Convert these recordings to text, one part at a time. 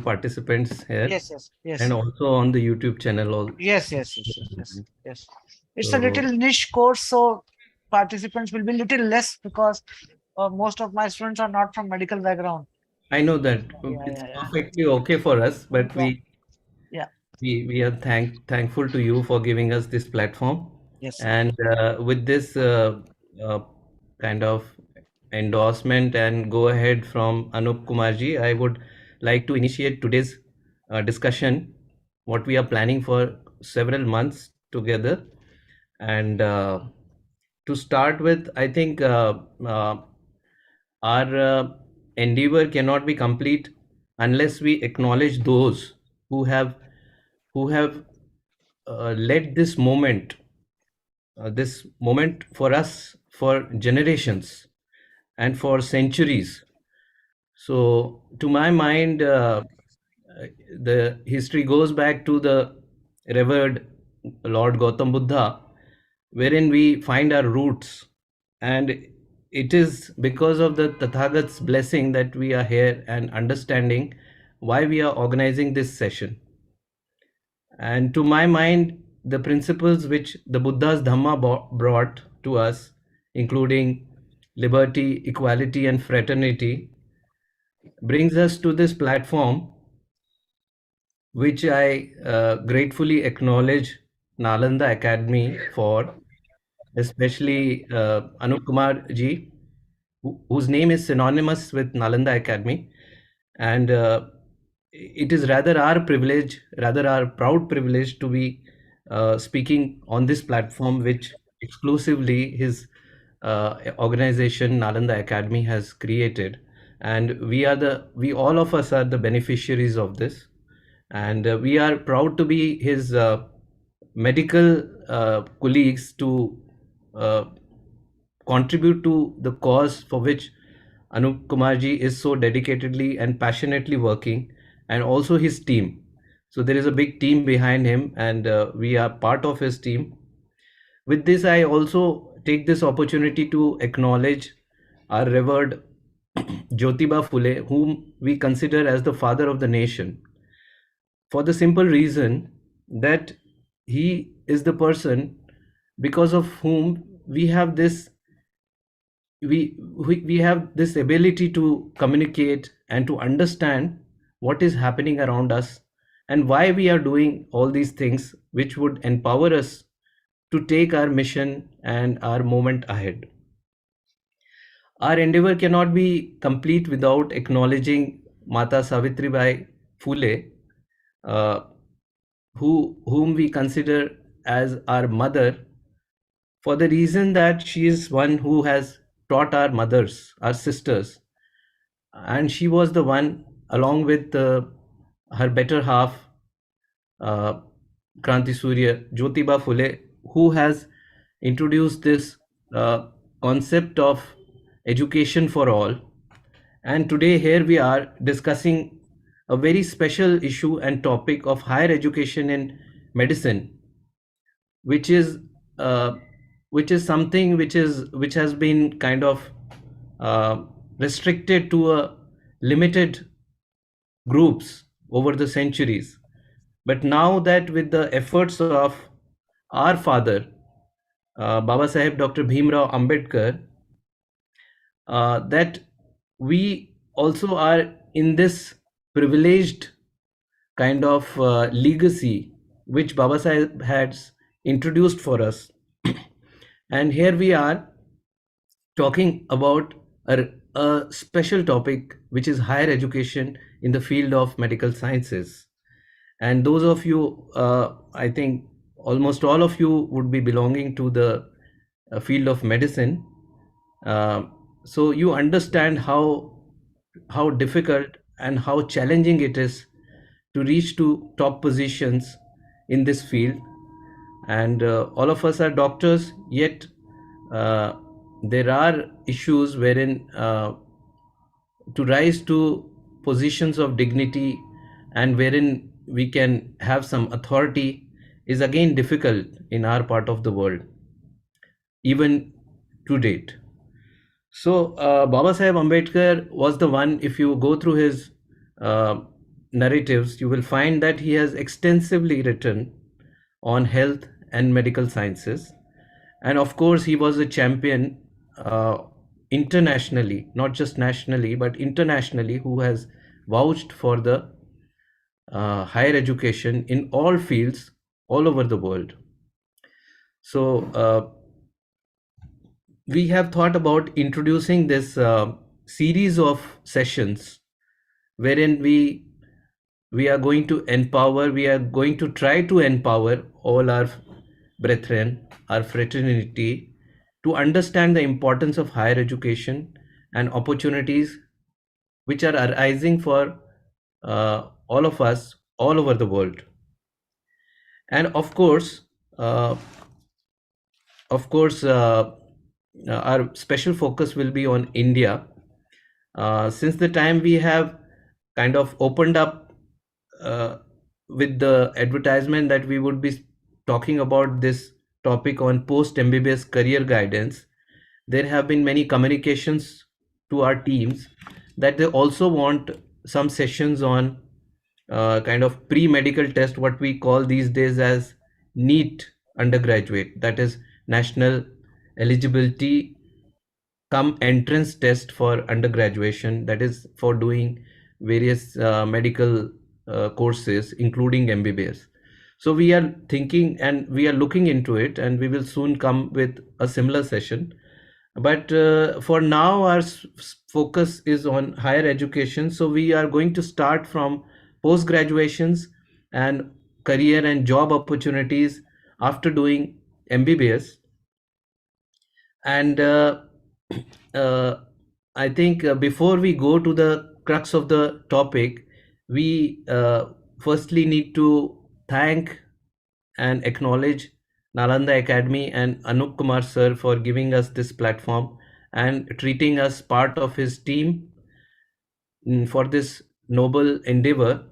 participants here Yes. and also on the YouTube channel. Yes. It's a So little niche course, so participants will be little less because most of my students are not from medical background. I know that it's Yeah. perfectly okay for us, but Yeah. we Yeah. we, we are thankful to you for giving us this platform. Yes. And with this uh, kind of endorsement and go ahead from Anup Kumarji, I would like to initiate today's discussion, what we are planning for several months together. And to start with, I think our endeavor cannot be complete unless we acknowledge those who have led this moment for us for generations and for centuries. So, to my mind, the history goes back to the revered Lord Gautam Buddha, wherein we find our roots. And it is because of the Tathagat's blessing that we are here and understanding why we are organizing this session. And to my mind, the principles which the Buddha's Dhamma brought to us, including liberty, equality, and fraternity, brings us to this platform, which I gratefully acknowledge Nalanda Academy for, especially Anup Kumar ji, whose name is synonymous with Nalanda Academy. And it is rather our proud privilege to be speaking on this platform, which exclusively his organization Nalanda Academy has created. And we all of us are the beneficiaries of this. And we are proud to be his medical colleagues to uh, contribute to the cause for which Anup Kumarji is so dedicatedly and passionately working, and also his team. So there is a big team behind him, and we are part of his team. With this, I also take this opportunity to acknowledge our revered Jyotiba Phule, whom we consider as the father of the nation, for the simple reason that he is the person because of whom we have this ability to communicate and to understand what is happening around us and why we are doing all these things which would empower us to take our mission and our moment ahead. Our endeavor cannot be complete without acknowledging Mata Savitribai Phule, uh, whom we consider as our mother, for the reason that she is one who has taught our mothers, our sisters, and she was the one, along with her better half, uh, Kranti Surya Jyotiba Phule, who has introduced this uh, concept of education for all. And today, here we are discussing a very special issue and topic of higher education in medicine, which is uh, something which has been kind of uh, restricted to a limited groups over the centuries. But now that with the efforts of our father, Baba Saheb Dr. Bhimrao Ambedkar, that we also are in this privileged kind of legacy which Baba Saheb has introduced for us. And here we are talking about a special topic, which is higher education in the field of medical sciences. And those of you, I think almost all of you would be belonging to the field of medicine. Uh, so you understand how difficult and how challenging it is to reach to top positions in this field. And all of us are doctors, yet uh, there are issues wherein to rise to positions of dignity and wherein we can have some authority is again difficult in our part of the world, even to date. So Baba Saheb Ambedkar was the one. If you go through his uh, narratives, you will find that he has extensively written on health and medical sciences. And of course, he was a champion internationally, not just nationally, but internationally, who has vouched for the higher education in all fields all over the world. So, we have thought about introducing this series of sessions wherein we are going to empower, we are going to try to empower all our brethren, our fraternity, to understand the importance of higher education and opportunities which are arising for all of us all over the world. And uh, of course, our special focus will be on India. Since the time we have kind of opened up uh, with the advertisement that we would be talking about this topic on post MBBS career guidance, there have been many communications to our teams that they also want some sessions on kind of pre-medical test, what we call these days as NEET undergraduate, that is National Eligibility come entrance test for undergraduation, that is for doing various medical courses including MBBS. So we are thinking and we are looking into it, and we will soon come with a similar session. But for now, our focus is on higher education. So we are going to start from post graduations and career and job opportunities after doing MBBS. And uh, I think before we go to the crux of the topic, we firstly need to thank and acknowledge Nalanda Academy and Anup Kumar sir for giving us this platform and treating us part of his team for this noble endeavor.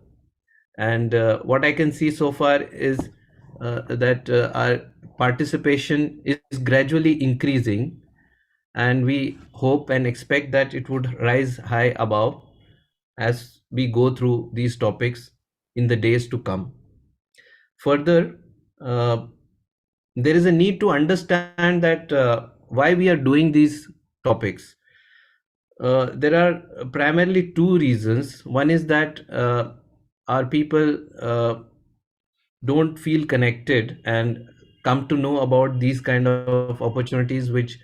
And what I can see so far is that our participation is gradually increasing, and we hope and expect that it would rise high above as we go through these topics in the days to come. Further, uh, there is a need to understand that why we are doing these topics. There are primarily two reasons. One is that our people don't feel connected and come to know about these kind of opportunities which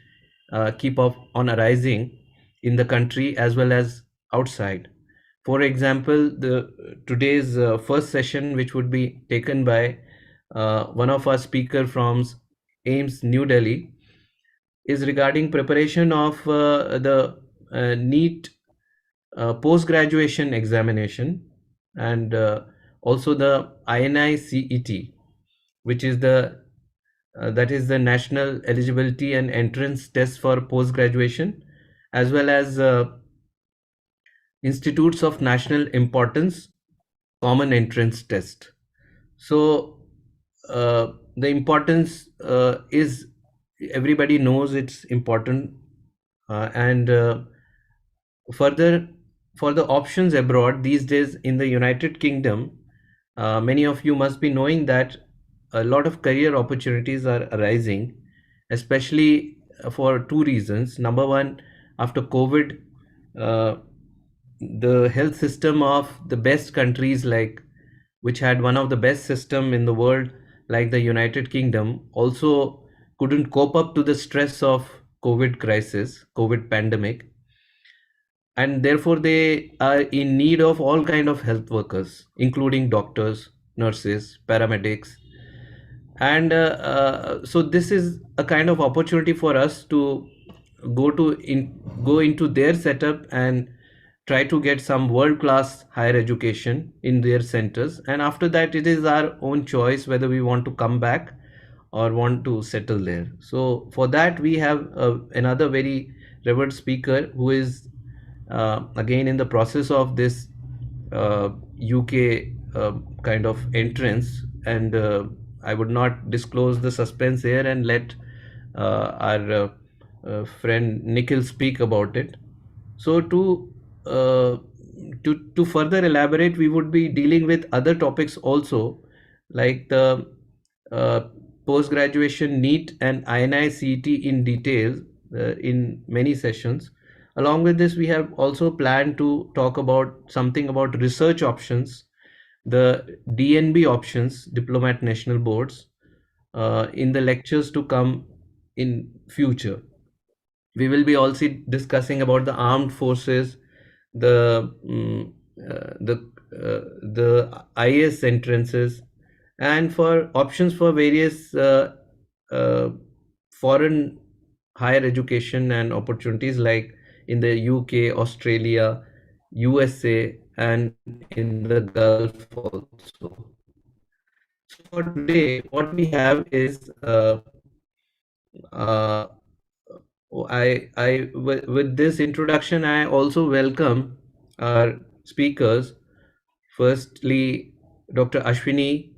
keep on arising in the country as well as outside. For example, the today's first session, which would be taken by one of our speaker from AIMS New Delhi, is regarding preparation of the NEET post graduation examination, and also the INI CET, which is the that is the National Eligibility and Entrance Test for post graduation, as well as Institutes of National Importance Common Entrance Test. So the importance is, everybody knows it's important. And further, for the options abroad these days in the United Kingdom, many of you must be knowing that a lot of career opportunities are arising, especially for two reasons. Number one, after COVID, uh, the health system of the best countries, like which had one of the best system in the world, like the United Kingdom, also couldn't cope up to the stress of COVID pandemic, and therefore they are in need of all kind of health workers, including doctors, nurses, paramedics. And so this is a kind of opportunity for us to go into their setup and try to get some world class higher education in their centers. And after that, it is our own choice whether we want to come back or want to settle there. So for that, we have another very revered speaker who is again in the process of this UK kind of entrance, and I would not disclose the suspense here and let our friend Nikhil speak about it. So to uh, to further elaborate, we would be dealing with other topics also, like the uh, post graduation NEET and INI CET in detail in many sessions. Along with this, we have also planned to talk about something about research options, the DNB options, Diplomat National Boards, in the lectures to come in future. We will be also discussing about the armed forces, the the IS entrances, and for options for various uh, foreign higher education and opportunities like in the UK, Australia, USA, and in the Gulf also. So for today, what we have is uh, with this introduction, I also welcome our speakers. Firstly, Dr. Ashwini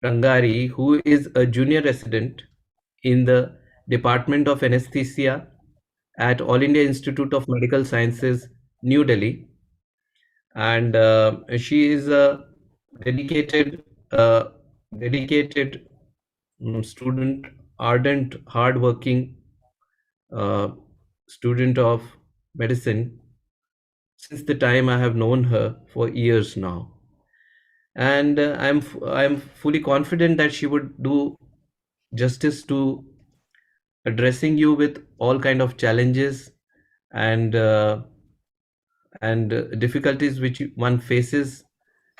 Rangari, who is a junior resident in the Department of Anesthesia at All India Institute of Medical Sciences, New Delhi, and she is a dedicated, uh, dedicated student, ardent, hardworking uh, student of medicine since the time I have known her for years now, and I'm fully confident that she would do justice to addressing you with all kind of challenges and difficulties which one faces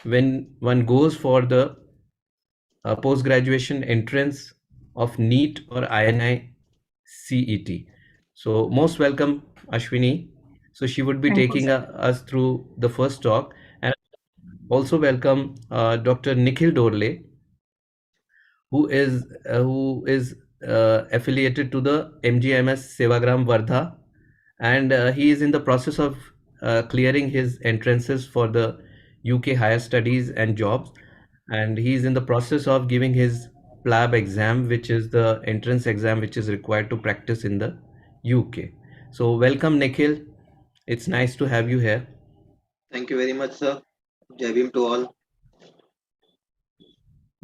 when one goes for the post graduation entrance of NEET or INI CET. So most welcome, Ashwini. So she would be Thank you, taking sir. us through the first talk, and also welcome Dr. Nikhil Dorle, who is affiliated to the MGMS Sevagram Vardha, and he is in the process of clearing his entrances for the UK higher studies and jobs, and he is in the process of giving his PLAB exam, which is the entrance exam which is required to practice in the UK. So welcome, Nikhil. It's nice to have you here. Thank you very much, sir. Jai Bhim to all.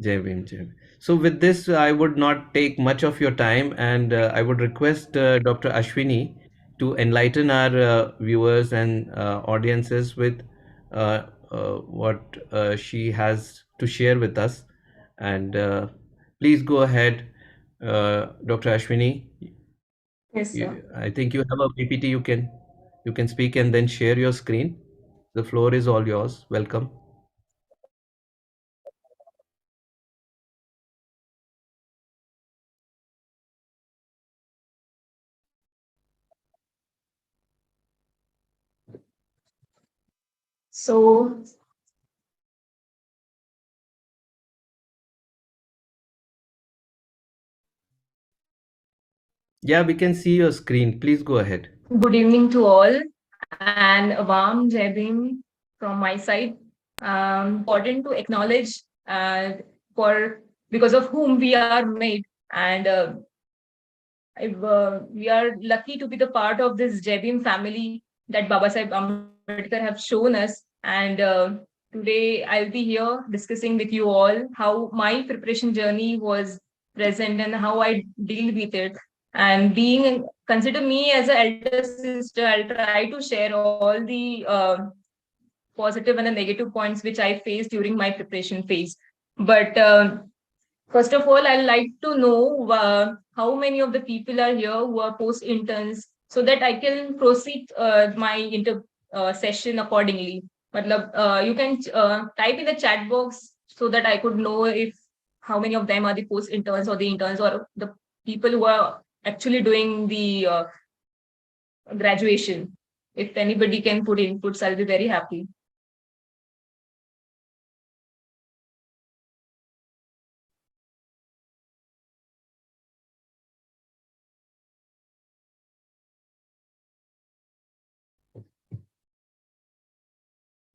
Jai Bhim, Jai Bhim. So with this, I would not take much of your time, and I would request Dr. Ashwini to enlighten our viewers and audiences with what she has to share with us. And please go ahead, Dr. Ashwini. Yes, sir. I think you have a PPT. You can speak and then share your screen. The floor is all yours. Welcome. So, Yeah, we can see your screen. Please go ahead. good evening to all, and a warm Jai Bhim from my side. Important to acknowledge for because of whom we are made, and we are lucky to be the part of this Jai Bhim family that Baba Sahib Ambedkar have shown us. And today I'll be here discussing with you all how my preparation journey was present and how I deal with it. And being consider me as an elder sister, I'll try to share all the positive and the negative points which I faced during my preparation phase. But first of all, I'd like to know how many of the people are here who are post interns so that I can proceed my session accordingly. Matlab, you can type in the chat box so that I could know if how many of them are the post interns or the interns or the people who are actually doing the graduation. If anybody can put inputs, I'll be very happy.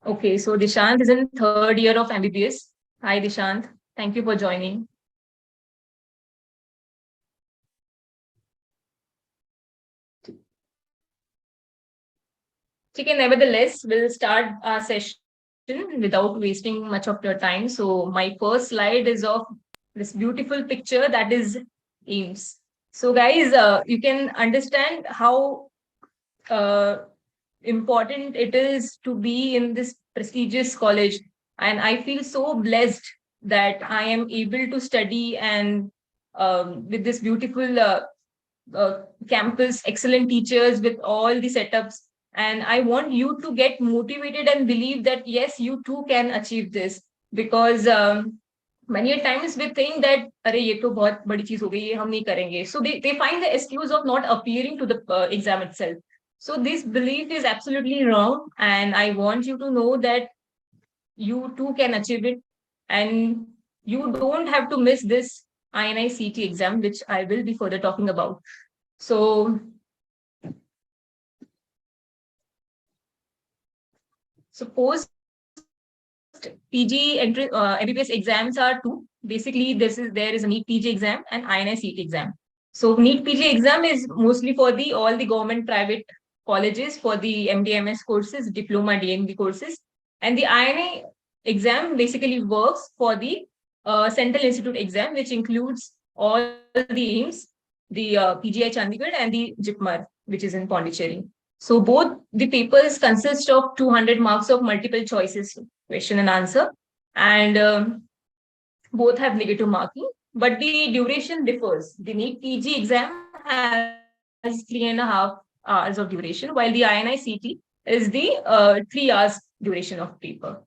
Okay, so Dishant is in third year of M.B.B.S. Hi, Dishant. Thank you for joining. Okay, nevertheless, we'll start our session without wasting much of your time. So my first slide is of this beautiful picture that is Ames. So guys, you can understand how uh, important it is to be in this prestigious college. And I feel so blessed that I am able to study and with this beautiful campus, excellent teachers with all the setups. And I want you to get motivated and believe that yes, you too can achieve this. Because many a times we think that अरे ये तो बहुत बड़ी चीज हो गई ये हम नहीं करेंगे, so they find the excuse of not appearing to the exam itself. So this belief is absolutely wrong, and I want you to know that you too can achieve it, and you don't have to miss this INICT exam, which I will be further talking about. So, post PG entry MBBS exams are two. Basically, there is a NEET PG exam and INI CET exam. So NEET PG exam is mostly for the all the government private colleges for the MDMS courses, diploma DMB courses, and the INI exam basically works for the Central Institute exam, which includes all the aims, the PGI Chandigarh and the JIPMAR, which is in Pondicherry. So both the papers consist of 200 marks of multiple choices, question and answer, and both have negative marking, but the duration differs. The NEET PG exam has 3.5 hours of duration, while the INI CT is the 3 hours duration of paper.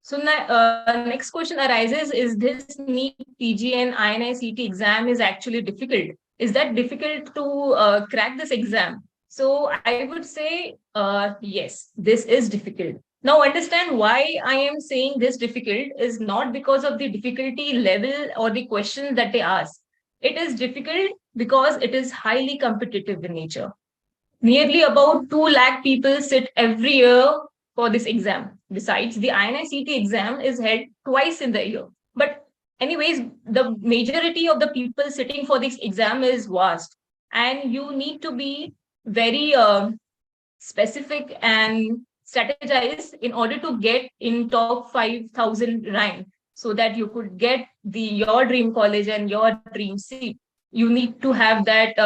So next question arises: is this NEET PG and INI CT exam is actually difficult? Is that difficult to crack this exam? So I would say yes, this is difficult. Now understand why I am saying this difficult is not because of the difficulty level or the questions that they ask. It is difficult because it is highly competitive in nature. Nearly about 2 lakh people sit every year for this exam. Besides, the INICT exam is held twice in the year. But anyways, the majority of the people sitting for this exam is vast. And you need to be very specific and strategize in order to get in top 5,000 rank so that you could get your dream college and your dream seat. You need to have that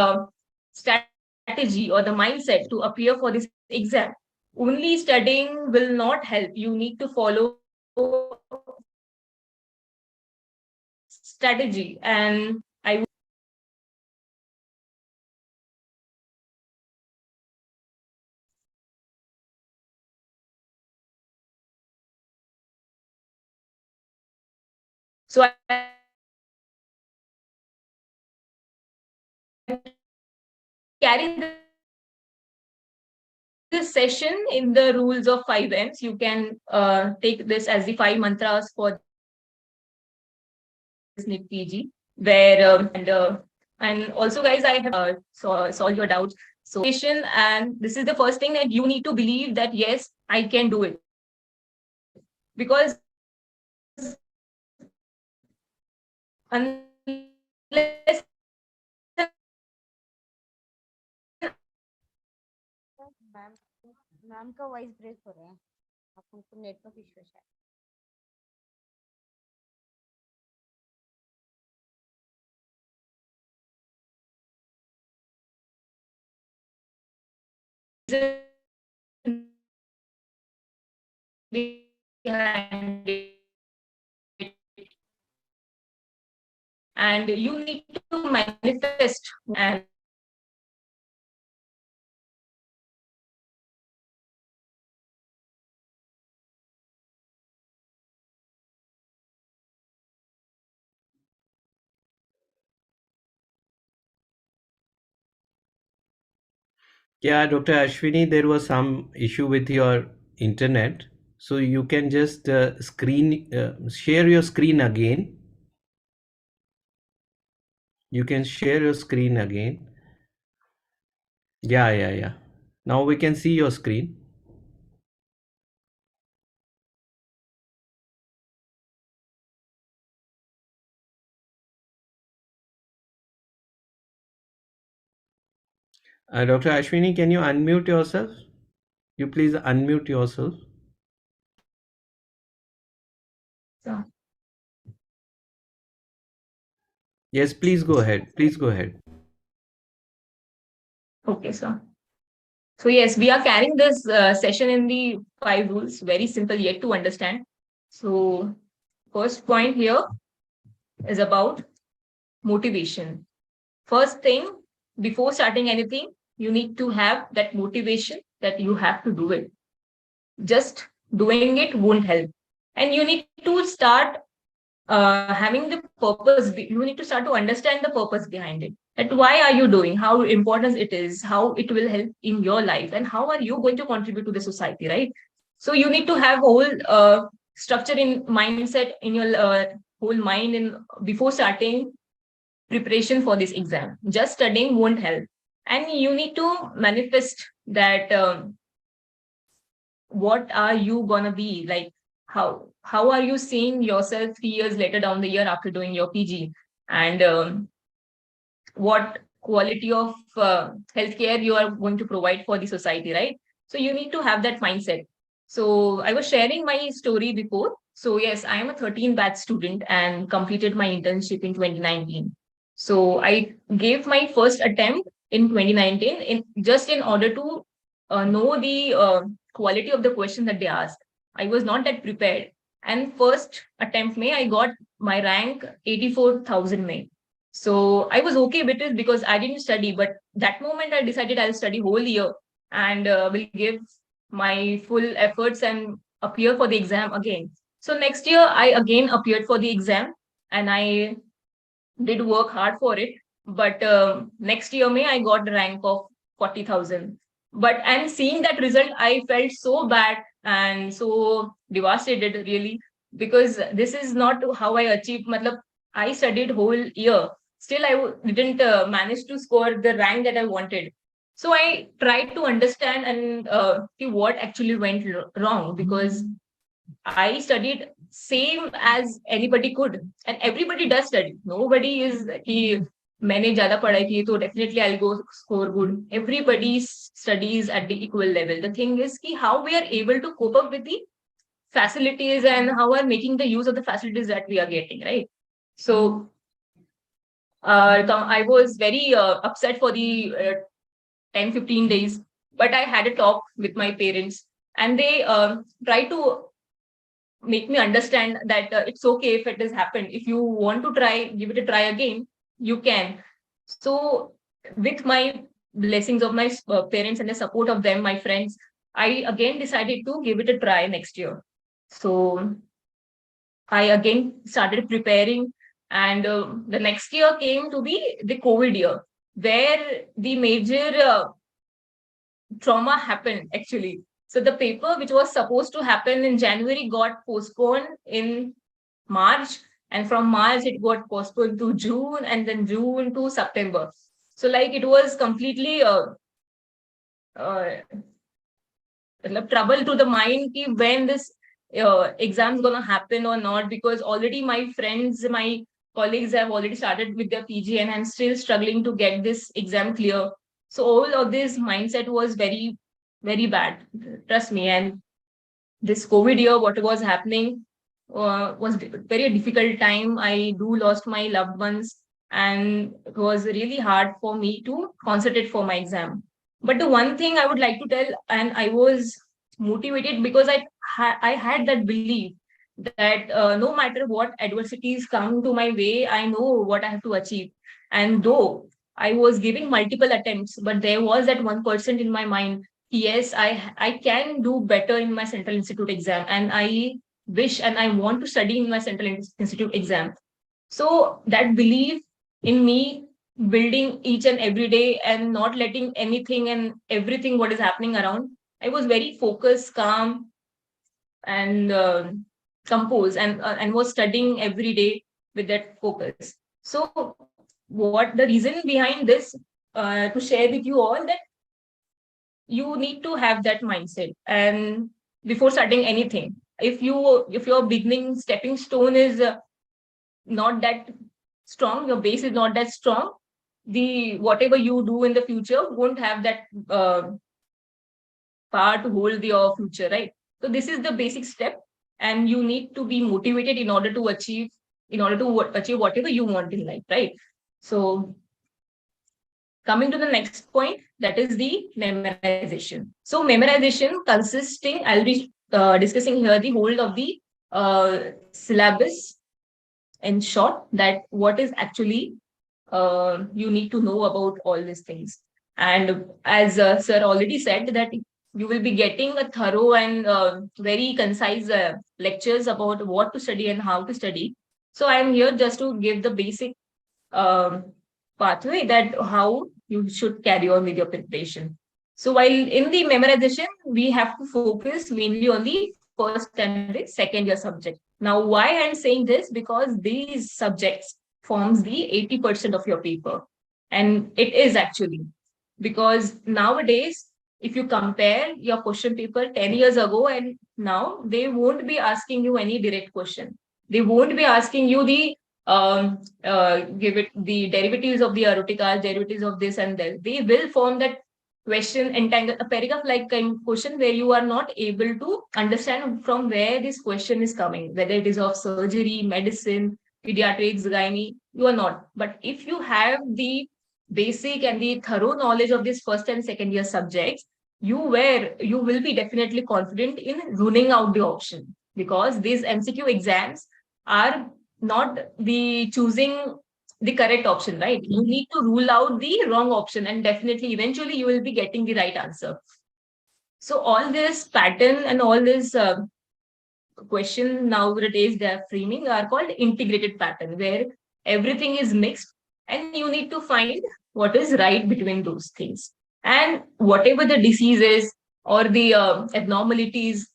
strategy or the mindset to appear for this exam. Only studying will not help. You need to follow strategy, and I so I carry this session in the rules of 5 M's. You can take this as the 5 mantras for this NIT PG, where and also, guys, I have solved your doubts. So, and this is the first thing that you need to believe that yes, I can do it, because unless ma'am ma'am का voice break हो रहा है, आप उनको network issue है शायद। behind it, and you need to manifest and Yeah, Dr. Ashwini, there was some issue with your internet. So you can just share your screen again. You can share your screen again. Yeah. Now we can see your screen. Dr. Ashwini, can you unmute yourself? You please unmute yourself. So, Yes, please go ahead. Please go ahead. okay, so yes, we are carrying this session in the 5 rules, very simple yet to understand. So first point here is about motivation. First thing, before starting anything, you need to have that motivation that you have to do it. Just doing it won't help. And you need to start having the purpose. You need to start to understand the purpose behind it. That why are you doing? How important it is? How it will help in your life? And how are you going to contribute to the society? Right. So you need to have whole structure in mindset in your whole mind in before starting preparation for this exam. Just studying won't help, and you need to manifest that. What are you gonna be like, how are you seeing yourself 3 years later down the year after doing your PG, and what quality of healthcare you are going to provide for the society, right? So you need to have that mindset. So I was sharing my story before. So yes, I am a 13 batch student and completed my internship in 2019. So I gave my first attempt in 2019 in just in order to know the quality of the question that they asked. I was not that prepared, and first attempt may I got my rank 84,000 may. So I was okay with it because I didn't study, but that moment I decided I'll study whole year and will give my full efforts and appear for the exam again. So next year I again appeared for the exam and I did work hard for it. But next year May I got the rank of 40,000. But and seeing that result, I felt so bad and so devastated really, because this is not how I achieved. Matlab, I studied whole year. Still, didn't manage to score the rank that I wanted. So I tried to understand and see what actually went wrong, because I studied same as anybody could, and everybody does study. Nobody is he मैंने ज्यादा पढ़ाई की तो definitely I'll go score good. Everybody studies at the equal level. The thing is कि how we are able to cope up with the facilities and how we are making the use of the facilities that we are getting, right? So I was very upset for the 10-15 days, but I had a talk with my parents and they tried to make me understand that it's okay if it has happened. If you want to try, give it a try again, you can. So, with my blessings of my parents and the support of them, my friends, I again decided to give it a try next year. So, I again started preparing, and the next year came to be the COVID year, where the major trauma happened actually. So the paper which was supposed to happen in January got postponed in March, and from March it got postponed to June, and then June to September. So like it was completely uh, trouble to the mind ki when this exam is gonna happen or not, because already my friends, my colleagues have already started with their PG and I'm still struggling to get this exam clear. So all of this mindset was very, very bad. Trust me. And this COVID year, what was happening was very difficult time. I do lost my loved ones, and it was really hard for me to concentrate for my exam. But the one thing I would like to tell, and I was motivated because I had that belief that no matter what adversities come to my way, I know what I have to achieve. And though I was giving multiple attempts, but there was that 1% in my mind, yes, I can do better in my central institute exam, and I wish and I want to study in my central institute exam. So that belief in me, building each and every day and not letting anything and everything what is happening around, I was very focused, calm, and composed, and was studying every day with that focus. So what the reason behind this, to share with you all, that you need to have that mindset and before starting anything, if your beginning stepping stone is not that strong, your base is not that strong, the whatever you do in the future won't have that power to hold your future, right? So this is the basic step, and you need to be motivated in order to achieve whatever you want in life, right? So coming to the next point, that is the memorization. So memorization consisting, I'll be discussing here the whole of the syllabus in short, that what is actually you need to know about all these things. And as sir already said, that you will be getting a thorough and very concise lectures about what to study and how to study. So I am here just to give the basic um, pathway that how you should carry on with your preparation. So while in the memorization, we have to focus mainly on the first and the second year subject. Now, why I'm saying this? Because these subjects forms the 80% of your paper. And it is actually, because nowadays, if you compare your question paper 10 years ago and now, they won't be asking you any direct question. They won't be asking you the give it the derivatives of the articles, derivatives of this and that. They will form that question entangle a paragraph like kind question where you are not able to understand from where this question is coming, whether it is of surgery, medicine, pediatrics, gynae. You are not. But if you have the basic and the thorough knowledge of this first and second year subjects, you will be definitely confident in ruling out the option, because these MCQ exams are not the choosing the correct option, right? You need to rule out the wrong option, and definitely eventually you will be getting the right answer. So all this pattern and all this question nowadays they are framing are called integrated pattern, where everything is mixed and you need to find what is right between those things. And whatever the diseases or the abnormalities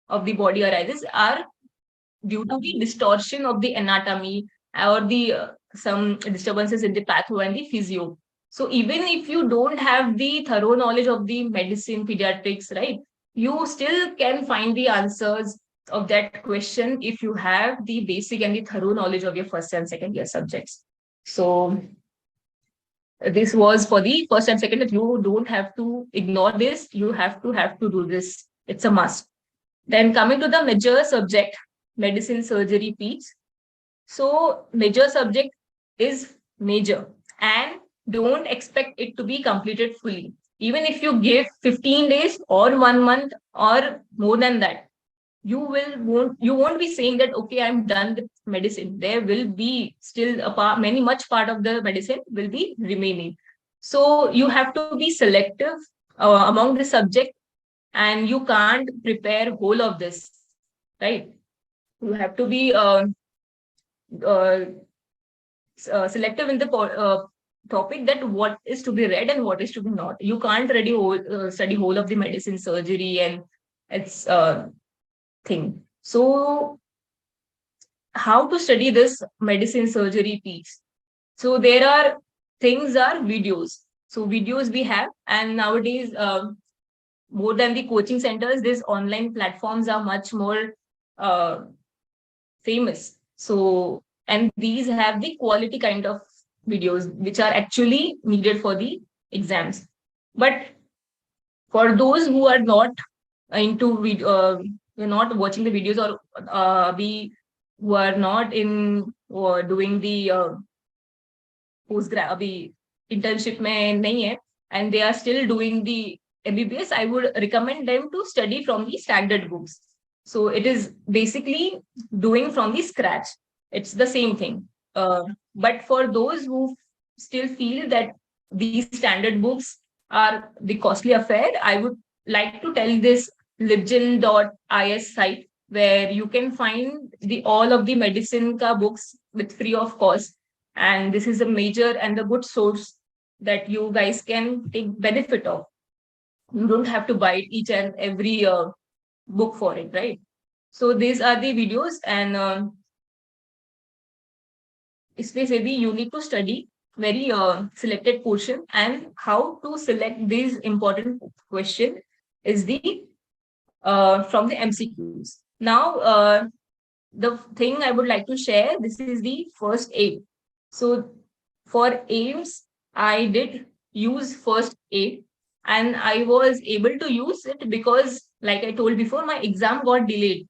of the body arises are due to the distortion of the anatomy or the some disturbances in the patho and the physio. So even if you don't have the thorough knowledge of the medicine, pediatrics, right, you still can find the answers of that question if you have the basic and the thorough knowledge of your first and second year subjects. So this was for the first and second, that you don't have to ignore this. You have to do this. It's a must. Then coming to the major subject, medicine, surgery, peds. So major subject is major, and don't expect it to be completed fully. Even if you give 15 days or 1 month or more than that, you won't be saying that okay, I'm done with medicine. There will be still a part, many much part of the medicine will be remaining. So you have to be selective among the subject, and you can't prepare whole of this, right? You have to be uh, selective in the topic, that what is to be read and what is to be not. You can't study whole of the medicine, surgery, and its thing. So how to study this medicine, surgery piece? So there are things are videos. So videos we have, and nowadays more than the coaching centers, these online platforms are much more uh, famous. So, and these have the quality kind of videos which are actually needed for the exams. But for those who are not into you're not watching the videos, or we who are not in doing the post grad अभी internship में नहीं है, and they are still doing the MBBS, I would recommend them to study from the standard books. So it is basically doing from the scratch. It's the same thing. But for those who still feel that these standard books are the costly affair, I would like to tell this libgen.is site, where you can find the all of the medicine ka books with free of cost. And this is a major and a good source that you guys can take benefit of. You don't have to buy each and every book for it, right? So these are the videos, and especially you need to study very selected portion, and how to select these important question is the from the MCQs. Now, the thing I would like to share, this is the first aid. So for aims, I did use first aid. and I was able to use it because, like I told before, my exam got delayed,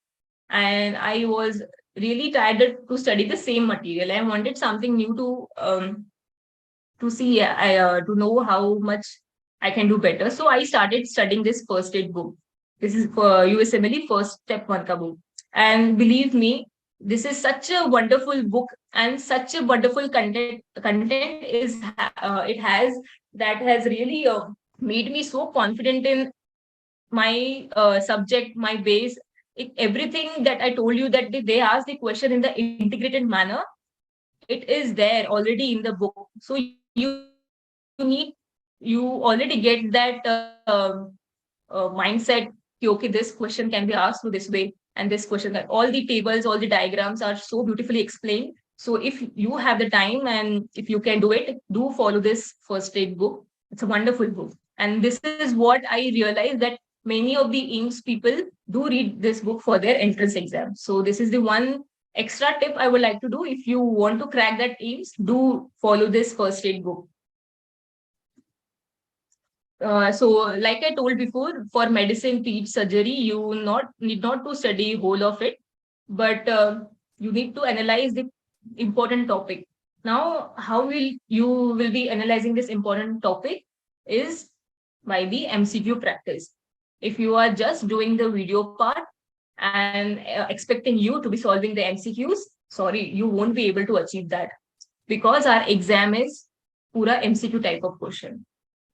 and I was really tired to study the same material. I wanted something new to see, to know how much I can do better. So I started studying this first aid book. This is for USMLE First Step One ka book. And believe me, this is such a wonderful book and such a wonderful content it has that has really made me so confident in my subject, my base. Everything that I told you, that they ask the question in the integrated manner, it is there already in the book. So you already get that mindset, okay, this question can be asked through this way, and this question, that all the tables, all the diagrams are so beautifully explained. So if you have the time and if you can do it, do follow this first aid book. It's a wonderful book. And this is what I realized, that many of the Ames people do read this book for their entrance exam. So this is the one extra tip I would like to do. If you want to crack that Ames, do follow this first aid book. So like I told before, for medicine, ped surgery, you not need not to study whole of it, but you need to analyze the important topic. Now, how will you will be analyzing this important topic is by the MCQ practice. If you are just doing the video part and expecting you to be solving the MCQs, sorry, you won't be able to achieve that, because our exam is pura MCQ type of question.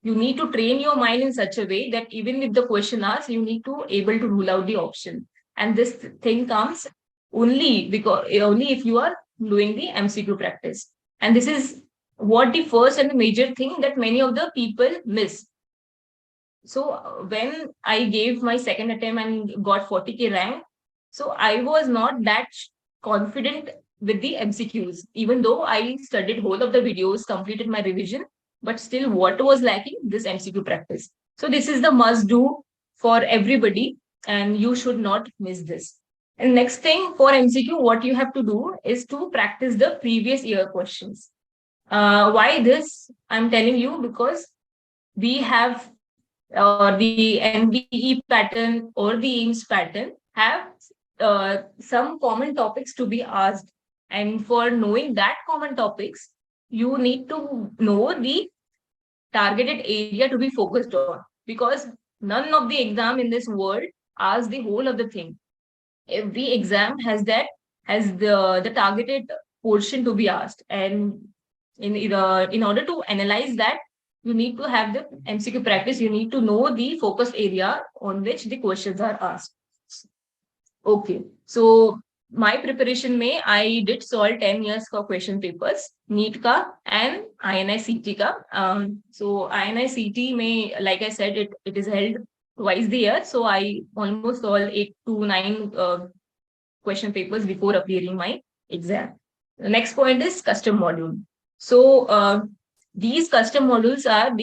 You need to train your mind in such a way that even if the question asks, you need to able to rule out the option. And this thing comes only if you are doing the MCQ practice. And this is what the first and the major thing that many of the people miss. So when I gave my second attempt and got 40K rank, so I was not that confident with the MCQs, even though I studied whole of the videos, completed my revision, but still what was lacking? This MCQ practice. So this is the must do for everybody, and you should not miss this. And next thing for MCQ, what you have to do is to practice the previous year questions. Why this? I'm telling you because we have the MBE pattern or the Ames pattern have some common topics to be asked. And for knowing that common topics, you need to know the targeted area to be focused on, because none of the exam in this world asks the whole of the thing. Every exam has the targeted portion to be asked, and in order to analyze that, you need to have the MCQ practice. You need to know the focus area on which the questions are asked. Okay, so my preparation में I did solve 10 years का question papers, NEET का and INI CT का. So INI CT में, like I said, it is held twice the year. So I almost solved 8 to 9 question papers before appearing my exam. The next point is custom module. So these custom modules are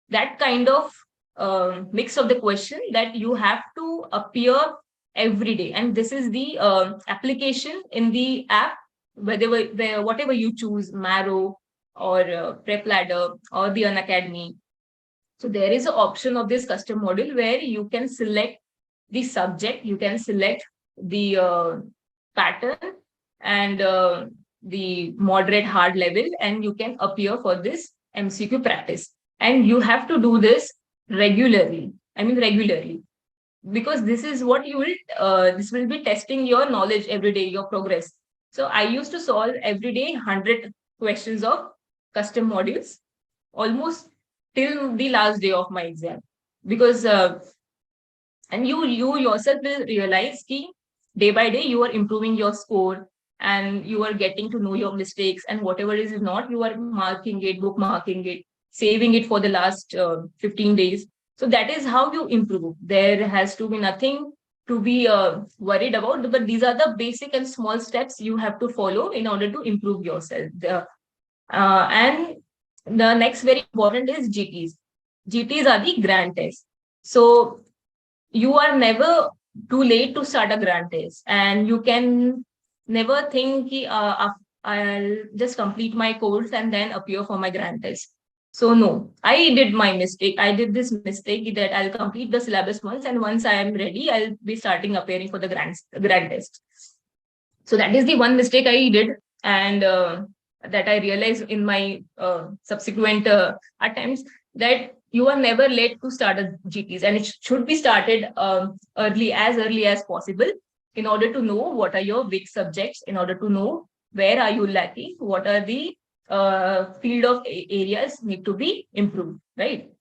that kind of mix of the question that you have to appear every day, and this is the application in the app, whatever you choose, Marrow or Prep Ladder or the Unacademy. So there is an option of this custom module where you can select the subject, you can select the pattern and the moderate hard level, and you can appear for this MCQ practice. And you have to do this regularly. I mean, regularly, because this is what you will, this will be testing your knowledge every day, your progress. So I used to solve every day 100 questions of custom modules, almost till the last day of my exam, because and you yourself will realize that day by day you are improving your score, and you are getting to know your mistakes, and whatever is not, you are marking it, bookmarking it, saving it for the last 15 days. So that is how you improve. There has to be nothing to be worried about, but these are the basic and small steps you have to follow in order to improve yourself. And the next very important is GTs. GTs are the grand tests. So you are never too late to start a grand test, and you can never think I'll just complete my course and then appear for my grand test. So no, I did my mistake. I did this mistake that I'll complete the syllabus once, and once I am ready, I'll be starting appearing for the grand test. So that is the one mistake I did, and that I realized in my subsequent attempts, that you are never late to start a GTs, and it should be started early as possible, in order to know what are your weak subjects, in order to know where are you lacking, what are the field of areas need to be improved, right?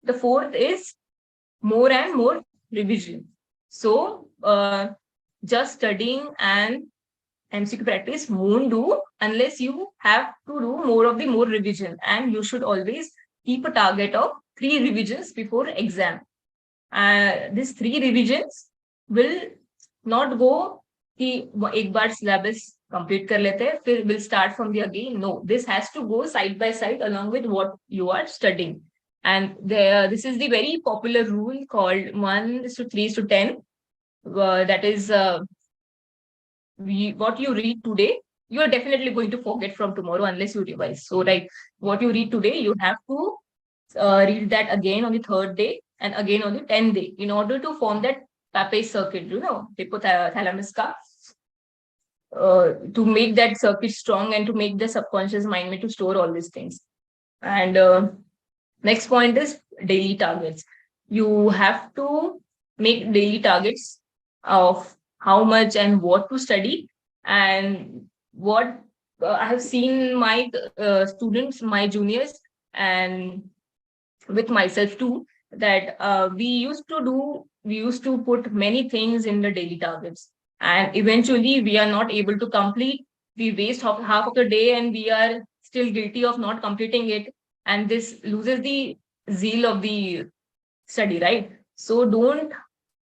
The fourth is more and more revision. So just studying and MCQ practice won't do unless you have to do more revision, and you should always keep a target of 3 revisions before exam. These 3 revisions will not go कि एक बार syllabus complete कर लेते हैं फिर will start from the again. No, this has to go side by side along with what you are studying. And this is the very popular rule called 1:3:10. That is what you read today, you are definitely going to forget from tomorrow unless you revise. So, right, what you read today, you have to read that again on the 3rd day and again on the 10th day in order to form that Pape's circuit, hypothalamus ka, to make that circuit strong and to make the subconscious mind to store all these things. And next point is daily targets. You have to make daily targets of how much and what to study, and what I have seen my students, my juniors, and with myself too, that we used to put many things in the daily targets, and eventually we are not able to complete. We waste half of the day and we are still guilty of not completing it, and this loses the zeal of the study, right? So don't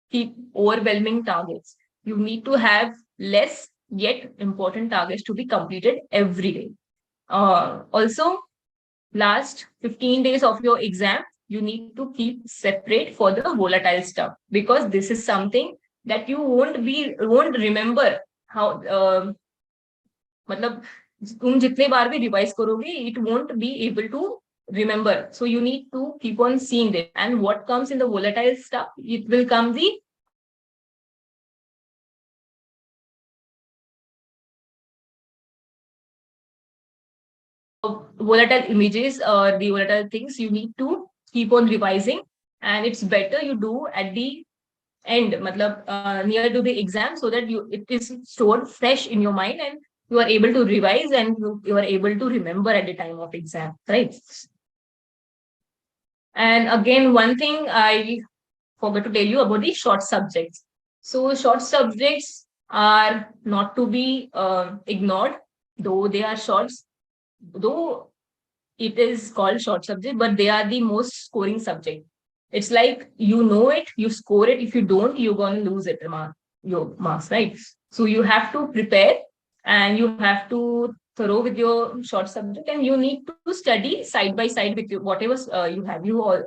keep overwhelming targets. You need to have less yet important targets to be completed every day. Also, last 15 days of your exam, you need to keep separate for the volatile stuff, because this is something that you won't remember how मतलब तुम जितने बार भी revise करोगे, it won't be able to remember. So you need to keep on seeing this, and what comes in the volatile stuff, it will come the volatile images or the volatile things. You need to keep on revising, and it's better you do at the end, matlab, near to the exam, so that it is stored fresh in your mind, and you are able to revise, and you are able to remember at the time of exam, right? And again, one thing I forgot to tell you about the short subjects. So short subjects are not to be ignored, though they are shorts, though it is called short subject, but they are the most scoring subject. It's like, you know it, you score it. If you don't, you're going to lose it, your marks, right? So you have to prepare, and you have to thorough with your short subject, and you need to study side by side with you, whatever you have. You all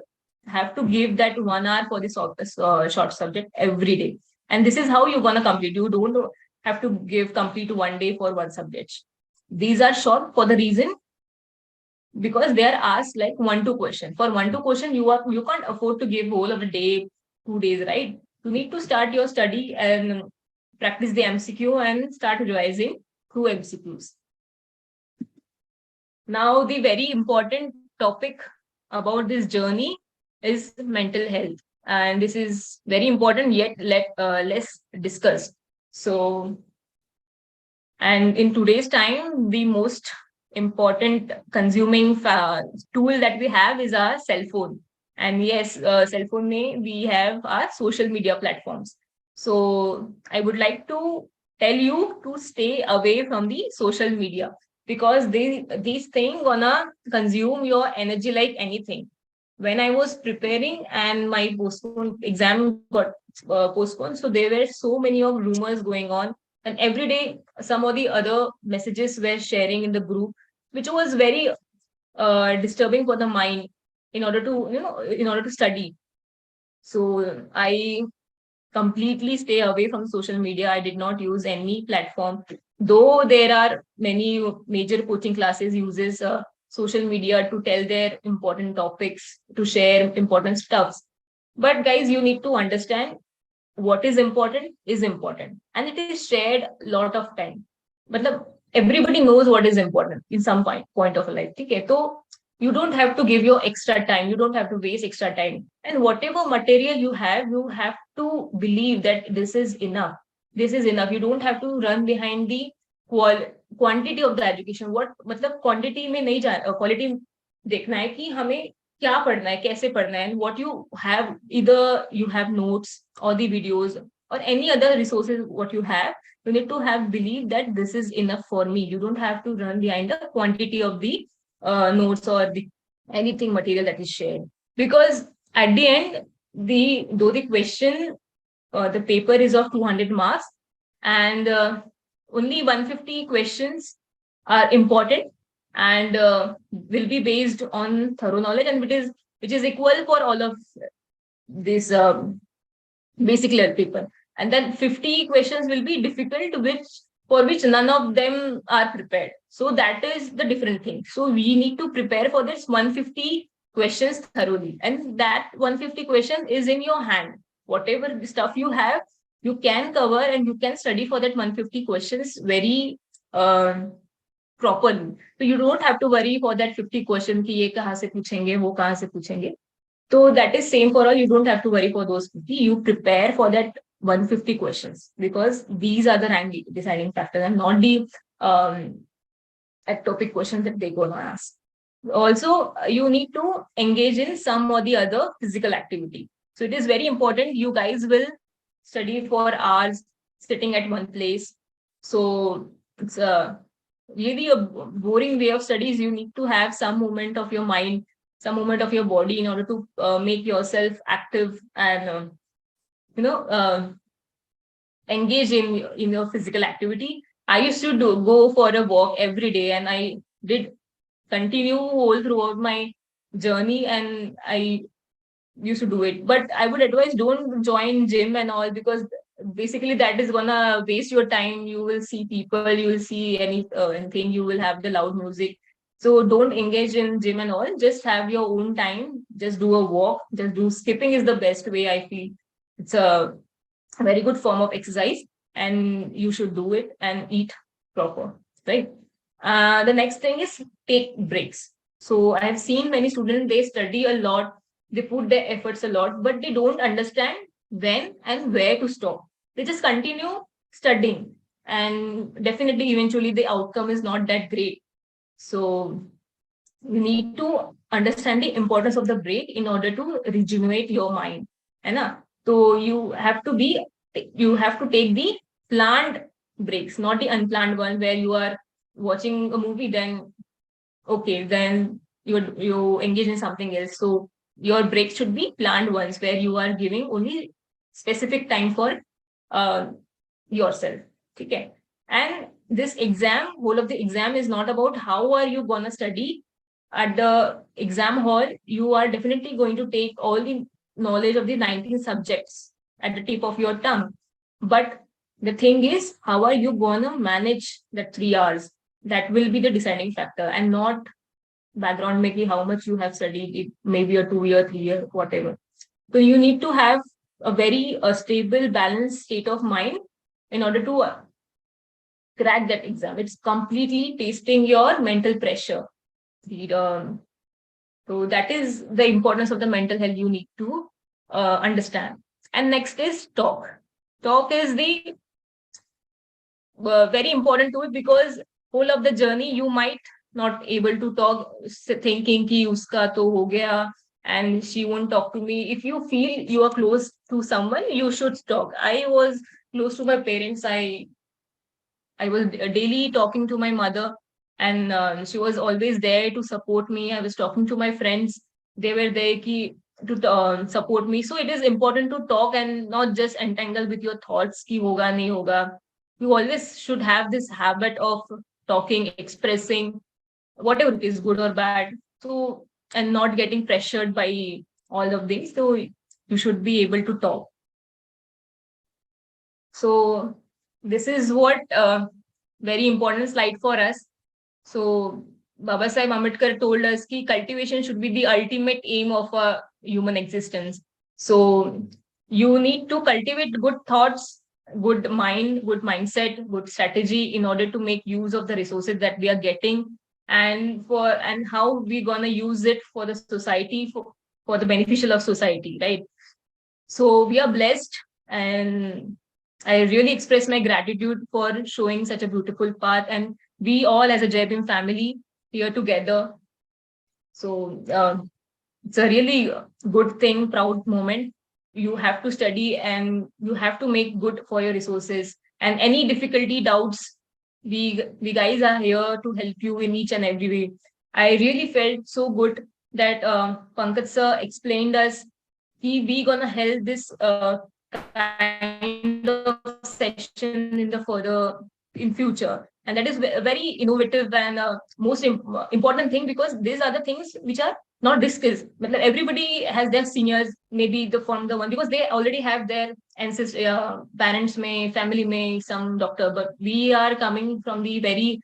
have to give that 1 hour for this short subject every day. And this is how you're going to complete. You don't have to give complete one day for one subject. These are short for the reason because they are asked like 1-2 question. For 1-2 question, you can't afford to give whole of the day, 2 days, right? You need to start your study and practice the MCQ and start revising through MCQs. Now, the very important topic about this journey is mental health, and this is very important yet less discussed. So, and in today's time, the most important consuming tool that we have is our cell phone. And yes, cell phone may we have our social media platforms. So I would like to tell you to stay away from the social media, because these things gonna consume your energy like anything. When I was preparing and my exam got postponed, so there were so many of rumors going on, and every day some of the other messages were sharing in the group, which was very disturbing for the mind in order to in order to study. So I completely stay away from social media. I did not use any platform though there are many major coaching classes uses social media to tell their important topics, to share important stuffs. But guys, you need to understand what is important, and it is shared a lot of time. But everybody knows what is important in some point of life. Okay, so you don't have to give your extra time. You don't have to waste extra time. And whatever material you have to believe that this is enough. This is enough. You don't have to run behind the quantity of the education. What मतलब quantity में नहीं जा quality देखना है कि हमें क्या पढ़ना है, कैसे पढ़ना है, and what you have, either you have notes or the videos or any other resources what you have, you need to have belief that this is enough for me. You don't have to run behind the quantity of the notes or the anything material that is shared, because at the end, though the question, the paper is of 200 marks, and only 150 questions are important and will be based on thorough knowledge, and which is equal for all of this basic level paper. And then 50 questions will be difficult, which for which none of them are prepared. So that is the different thing. So we need to prepare for this 150 questions thoroughly, and that 150 questions is in your hand. Whatever stuff you have, you can cover and you can study for that 150 questions very properly. So you don't have to worry for that 50 question कि ये कहाँ से पूछेंगे, वो कहाँ से पूछेंगे. So that is same for all. You don't have to worry for those 50. You prepare for that 150 questions, because these are the rank deciding factors and not the ectopic questions that they're going to ask. Also, you need to engage in some or the other physical activity. So it is very important. You guys will study for hours sitting at one place. So it's really a boring way of studies. You need to have some movement of your mind, some movement of your body in order to make yourself active and engage in your physical activity. I used to go for a walk every day, and I did continue all throughout my journey, and I used to do it. But I would advise, don't join gym and all, because basically that is gonna waste your time. You will see people, you will see anything, you will have the loud music. So don't engage in gym and all. Just have your own time. Just do a walk. Just do skipping is the best way, I feel. It's a very good form of exercise, and you should do it and eat proper, right? The next thing is take breaks. So I have seen many students, they study a lot, they put their efforts a lot, but they don't understand when and where to stop. They just continue studying, and definitely eventually the outcome is not that great. So you need to understand the importance of the break in order to rejuvenate your mind. Hai. So you have to take the planned breaks, not the unplanned one where you are watching a movie, then okay, then you engage in something else. So your breaks should be planned ones where you are giving only specific time for uh, yourself. Okay. And this exam, whole of the exam is not about how are you gonna study at the exam hall. You are definitely going to take all the knowledge of the 19 subjects at the tip of your tongue. But the thing is, how are you gonna manage the 3 hours? That will be the deciding factor, and not background making how much you have studied it, maybe a 2 year, 3 year, whatever. So you need to have a very stable, balanced state of mind in order to crack that exam. It's completely tasting your mental pressure. So that is the importance of the mental health you need to understand. And next is talk. Talk is the very important to it, because whole of the journey you might not able to talk, thinking ki uska to ho gaya and she won't talk to me. If you feel you are close to someone, you should talk. I was close to my parents. I was daily talking to my mother, and she was always there to support me. I was talking to my friends; they were there to support me. So it is important to talk and not just entangle with your thoughts. Ki hoga nahi hoga. You always should have this habit of talking, expressing whatever it is, good or bad. So, and not getting pressured by all of these. So you should be able to talk. So this is what very important slide for us. So Baba Sahib Ambedkar told us that cultivation should be the ultimate aim of a human existence. So you need to cultivate good thoughts, good mind, good mindset, good strategy in order to make use of the resources that we are getting, and how we gonna use it for the society, for the beneficial of society, right? So we are blessed, and I really express my gratitude for showing such a beautiful path. And we all, as a JBIM family, here together. So it's a really good thing, proud moment. You have to study and you have to make good for your resources. And any difficulty, doubts, we guys are here to help you in each and every way. I really felt so good that Pankaj sir explained us we gonna help this kind of session in the further in future, and that is very innovative and important thing, because these are the things which are not discussed. Matlab everybody has their seniors, maybe the from the one, because they already have their ancestors, parents may family may some doctor, but we are coming from the very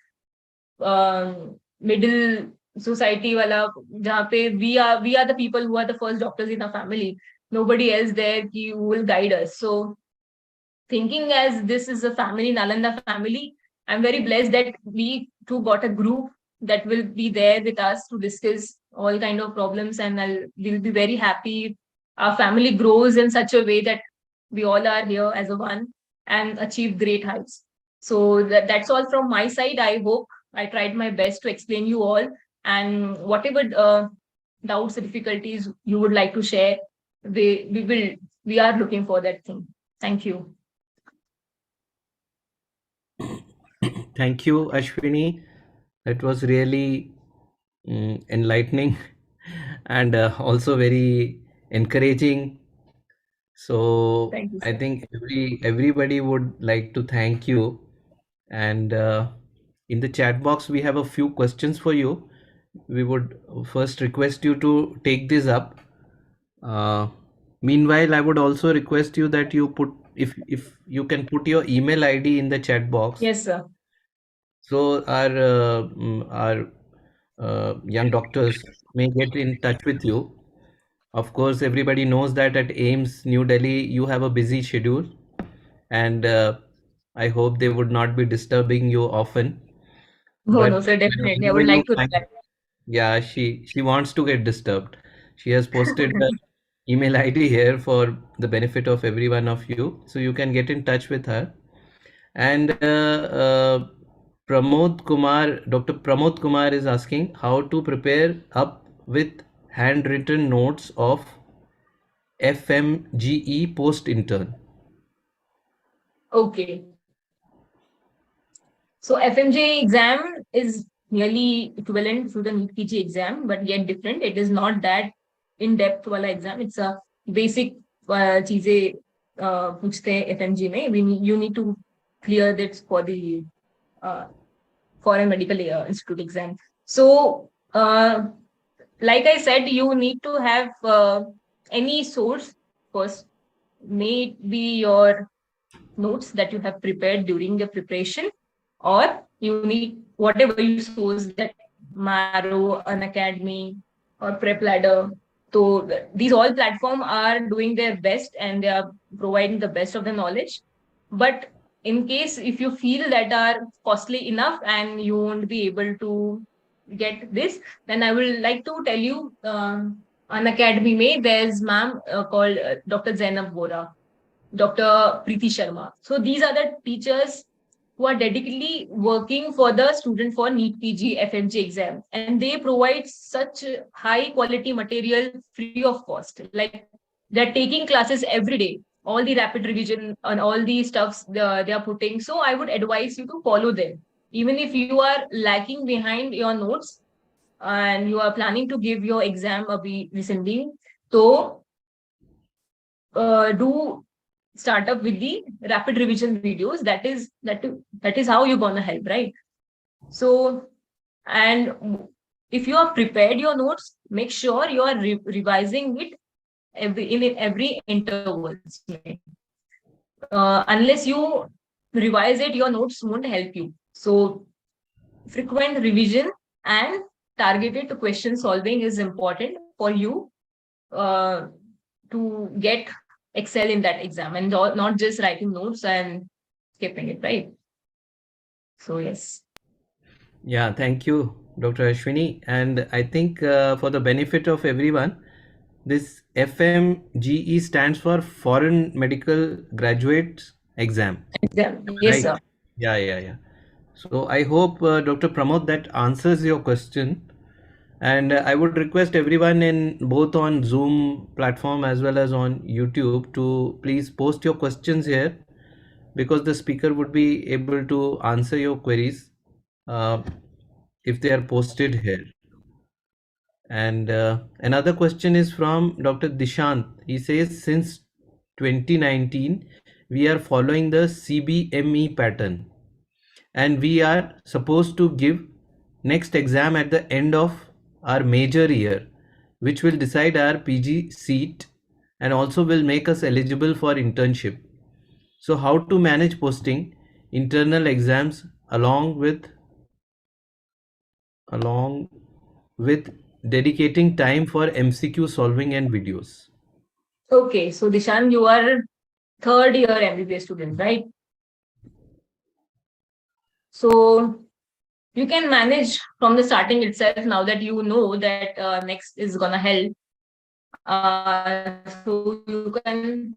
middle society wala, jahan pe we are the people who are the first doctors in our family. Nobody else there who will guide us. So thinking as this is a family, Nalanda family, I'm very blessed that we too got a group that will be there with us to discuss all kind of problems, and we'll be very happy if our family grows in such a way that we all are here as a one and achieve great heights. So that's all from my side. I hope I tried my best to explain you all, and whatever doubts, difficulties you would like to share, we are looking for that thing. Thank you. Thank you, Ashwini. That was really enlightening and also very encouraging. So Thank you, I sir. think everybody would like to thank you. And in the chat box, we have a few questions for you. We would first request you to take this up. Uh, Meanwhile, I would also request you that you put, if you can put your email ID in the chat box, Yes, sir. so our young doctors may get in touch with you. Of course, everybody knows that at AIMS New Delhi, you have a busy schedule, and I hope they would not be disturbing you often. No, But no, sir, definitely. I whenever would you like to find, reply. yeah, she wants to get disturbed. She has posted her email ID here for the benefit of every one of you, so you can get in touch with her. And Pramod Kumar, Dr. Pramod Kumar is asking how to prepare up with handwritten notes of FMGE post intern. Okay. So FMJ exam is nearly equivalent to the NEET PG exam, but yet different. It is not that in-depth wala exam. It's a basic चीजें पूछते हैं FMG में. You need to clear this for the foreign medical institute exam. So like I said, you need to have any source first. May it be your notes that you have prepared during the preparation, or you need whatever you source, that Marrow, an academy, or Prep Ladder. So these all platform are doing their best and they are providing the best of the knowledge. But in case if you feel that are costly enough and you won't be able to get this, then I will like to tell you an academy mein there's ma'am called Dr. Zainab Vora, Dr. Preeti Sharma. So these are the teachers who are dedicatedly working for the student for NEET PG FMG exam, and they provide such high quality material free of cost. Like they're taking classes every day, all the rapid revision and all the stuffs they are putting. So I would advise you to follow them. Even if you are lacking behind your notes and you are planning to give your exam recently, so do start up with the rapid revision videos. That is how you're gonna help, right? So, and if you are prepared your notes, make sure you are revising it in every intervals. Unless you revise it, your notes won't help you. So frequent revision and targeted question solving is important for you uh, to get excel in that exam, and not just writing notes and skipping it, right? So yes. Yeah, thank you, Dr. Ashwini. And I think for the benefit of everyone, this FMGE stands for Foreign Medical Graduates Exam, Exam. Yes, right? sir. Yeah, yeah, yeah. So I hope, Dr. Pramod, that answers your question. And I would request everyone in both on Zoom platform as well as on YouTube to please post your questions here, because the speaker would be able to answer your queries uh, if they are posted here. And another question is from Dr. Dishant. He says, since 2019, we are following the CBME pattern, and we are supposed to give next exam at the end of our major year, which will decide our PG seat and also will make us eligible for internship. So how to manage posting internal exams along with dedicating time for MCQ solving and videos? Okay, so Dishan, you are third year MBBS student, right? So you can manage from the starting itself, now that you know that next is gonna help. So you can,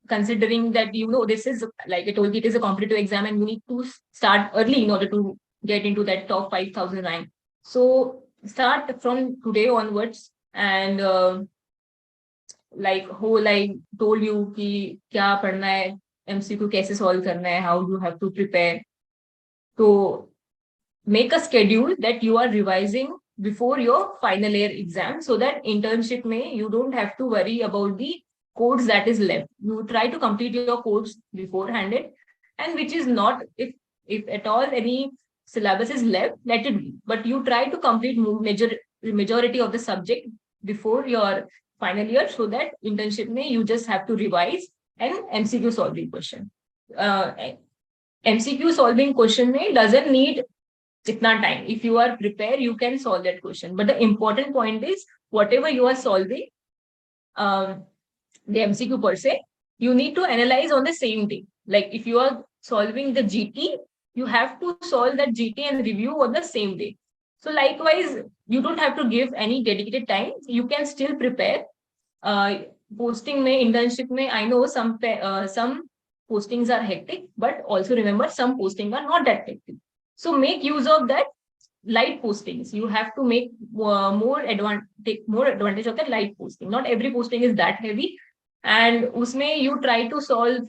considering that you know this is, like I told you, it is a competitive exam and you need to start early in order to get into that top 5,000 rank. So start from today onwards, and like whole I told you कि क्या पढ़ना है, MCQ कैसे solve करना है, how you have to prepare. So make a schedule that you are revising before your final year exam, so that internship may you don't have to worry about the codes that is left. You try to complete your codes beforehand, and which is not, if at all any syllabus is left, let it be, but you try to complete majority of the subject before your final year, so that internship may you just have to revise and MCQ solving question. MCQ solving question may doesn't need jitna time. If you are prepared, you can solve that question. But the important point is, whatever you are solving, um, the MCQ per se, you need to analyze on the same day. Like if you are solving the GT, you have to solve that GT and review on the same day. So likewise, you don't have to give any dedicated time. You can still prepare. Posting may, internship may, I know some postings are hectic, but also remember some postings are not that hectic. So make use of that light postings. You have to make take more advantage of the light posting. Not every posting is that heavy, and usme you try to solve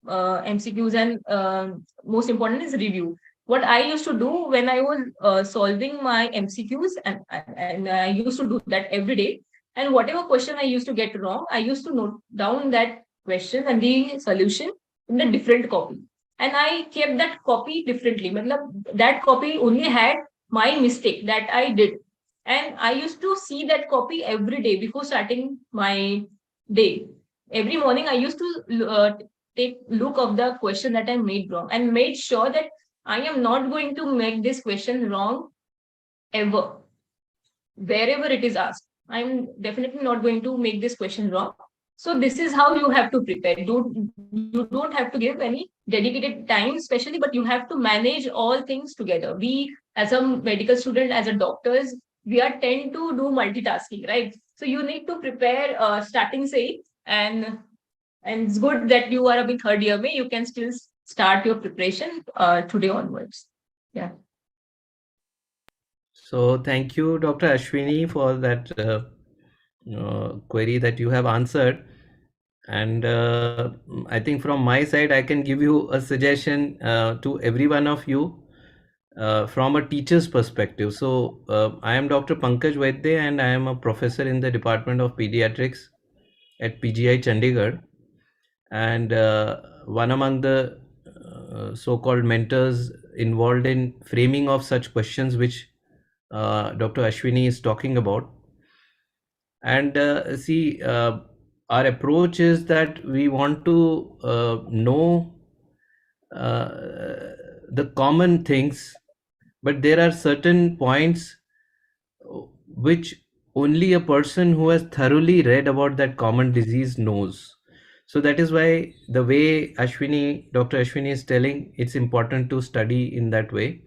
MCQs, and most important is review. What I used to do when I was solving my MCQs, and I used to do that every day. And whatever question I used to get wrong, I used to note down that question and the solution in a different copy. And I kept that copy differently. That copy only had my mistake that I did. And I used to see that copy every day before starting my day. Every morning, I used to take look of the question that I made wrong, and made sure that I am not going to make this question wrong ever, wherever it is asked. I'm definitely not going to make this question wrong. So this is how you have to prepare. You don't have to give any dedicated time, especially, but you have to manage all things together. We, as a medical student, as a doctors, we are tend to do multitasking, right? So you need to prepare starting say, and it's good that you are a bit third year. May you can still start your preparation today onwards. Yeah. So thank you, Dr. Ashwini, for that query that you have answered. And I think from my side, I can give you a suggestion to every one of you from a teacher's perspective. So I am Dr. Pankaj Vaidya, and I am a professor in the Department of Pediatrics at PGI Chandigarh. And one among the so-called mentors involved in framing of such questions which Dr. Ashwini is talking about. And see, our approach is that we want to know the common things, but there are certain points which only a person who has thoroughly read about that common disease knows. So that is why the way Dr. Ashwini is telling, it's important to study in that way.